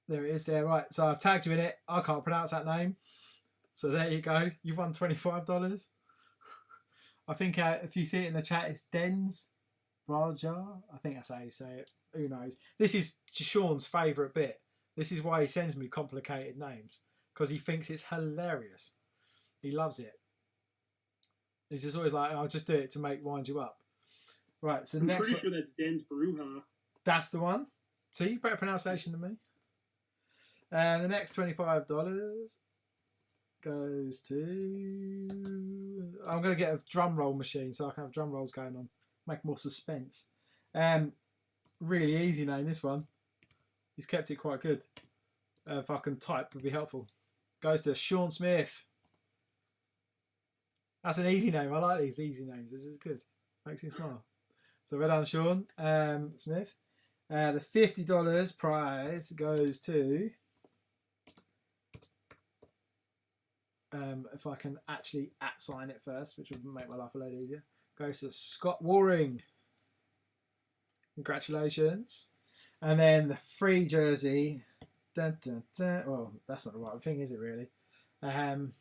There it is there. Right, so I've tagged you in it. I can't pronounce that name. So there you go. You've won $25. I think if you see it in the chat, it's Dens Braja. I think that's how you say it. Who knows? This is Sean's favourite bit. This is why he sends me complicated names. Because he thinks it's hilarious. He loves it. He's just always like, I'll just do it to wind you up. Right, so I'm pretty sure that's Dens Bruja. That's the one. See, better pronunciation than me. And the next $25 goes to... I'm going to get a drum roll machine so I can have drum rolls going on. Make more suspense. Really easy name, this one. He's kept it quite good. If I can type, would be helpful. Goes to Sean Smith. That's an easy name. I like these easy names. This is good. Makes me smile. So well done, Sean Smith. The $50 prize goes to... if I can actually @sign it first, which would make my life a lot easier, goes to Scott Waring. Congratulations. And then the free jersey. Dun, dun, dun. Well, that's not the right thing, is it really? I'm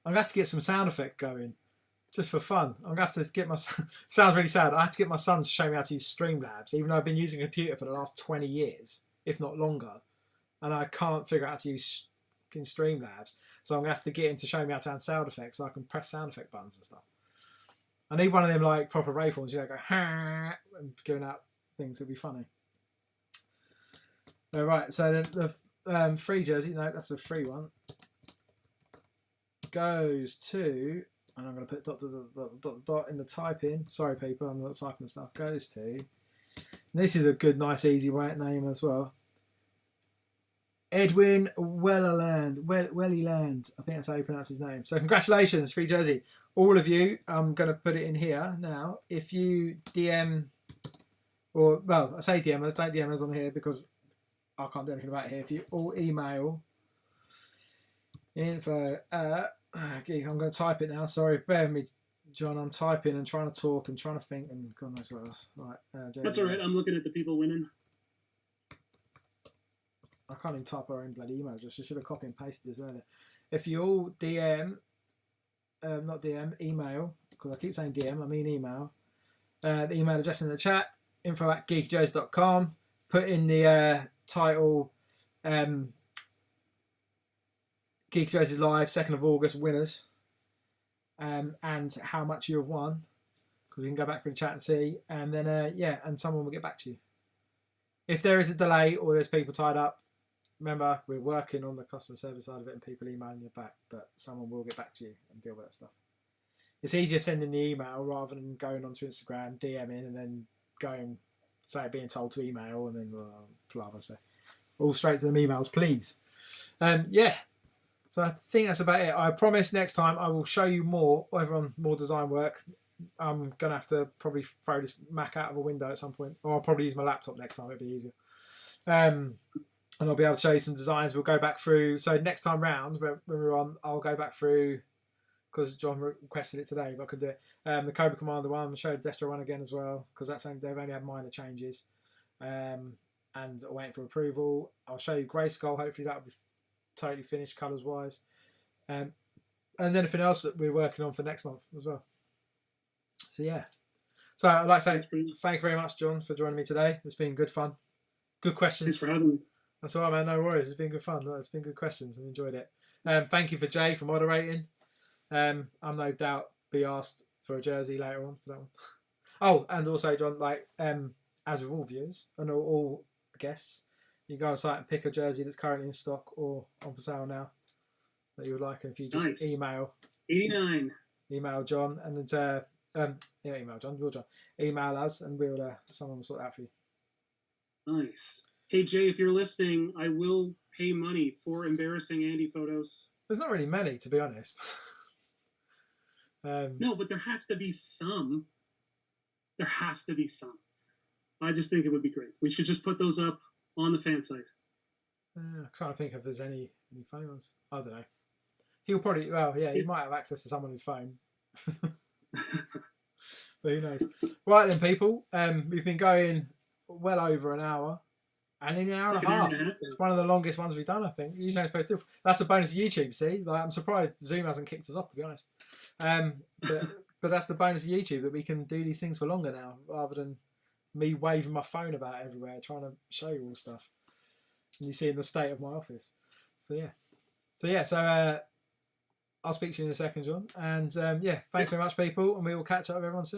going to have to get some sound effect going, just for fun. I'm going to have to get my... Sounds really sad. I have to get my son to show me how to use Streamlabs, even though I've been using a computer for the last 20 years, if not longer. And I can't figure out how to use Streamlabs. So I'm going to have to get him to show me how to add sound effects so I can press sound effect buttons and stuff. I need one of them like proper waveforms, go ha and giving out things. It'll be funny. All right, so the free jersey, no, that's the free one, goes to, and I'm going to put dot in the type in. Sorry, people, I'm not typing the stuff. Goes to, this is a good, nice, easy name as well. Edwin Wellyland. I think that's how you pronounce his name. So congratulations, free jersey. All of you, I'm going to put it in here now. If you DM, or, well, I say DM us, don't DM us on here because I can't do anything about it here. If you all email info I'm going to type it now. Sorry, bear with me, John. I'm typing and trying to talk and trying to think and God knows what else. Right, that's all right. I'm looking at the people winning. I can't even type our own bloody email address. I should have copied and pasted this earlier. If you all DM, not DM, email, because I keep saying DM, I mean email. The email address in the chat, info@geekyjoes.com. Put in the title, Geeky Joes is live, 2nd of August, winners, and how much you have won, because we can go back through the chat and see. And then, yeah, and someone will get back to you. If there is a delay or there's people tied up, remember, we're working on the customer service side of it and people emailing you back, but someone will get back to you and deal with that stuff. It's easier sending the email rather than going onto Instagram, DMing, and then going, say, being told to email and then blah, blah. So all straight to them emails, please. Yeah. So I think that's about it. I promise next time I will show you more, over on more design work. I'm gonna have to probably throw this Mac out of a window at some point, or I'll probably use my laptop next time. It'd be easier. And I'll be able to show you some designs. We'll go back through. So next time round, when we're on, I'll go back through, because John requested it today, but I could do it. The Cobra Commander one, show the Destro one again as well, because they've only had minor changes, and waiting for approval. I'll show you Grayskull. Hopefully that'll be totally finished colours wise, and anything else that we're working on for next month as well. So yeah. So I'd like to say thank you very much, John, for joining me today. It's been good fun. Good questions. Thanks for having me. That's all right, man. No worries. It's been good fun. It's been good questions. I enjoyed it. Thank you for Jay for moderating. I'm no doubt be asked for a jersey later on for that one. Oh, and also, John, like as with all viewers and all guests, you go on site and pick a jersey that's currently in stock or on for sale now that you would like. And if you just email 89, email John and email John, you're John. Email us and someone will sort that out for you. Nice. Hey Jay, if you're listening, I will pay money for embarrassing Andy photos. There's not really many, to be honest. No, but there has to be some. There has to be some. I just think it would be great. We should just put those up on the fan site. I'm trying to think if there's any funny ones. I don't know. He'll probably, he might have access to someone's phone. But who knows? Right then, people. We've been going well over an hour. And in an hour and a half. It's one of the longest ones we've done, I think. Usually supposed to. That's the bonus of YouTube, see? Like, I'm surprised Zoom hasn't kicked us off, to be honest. But that's the bonus of YouTube, that we can do these things for longer now, rather than me waving my phone about everywhere, trying to show you all stuff. And you see in the state of my office. So I'll speak to you in a second, John. And thanks very much, people. And we will catch up with everyone soon.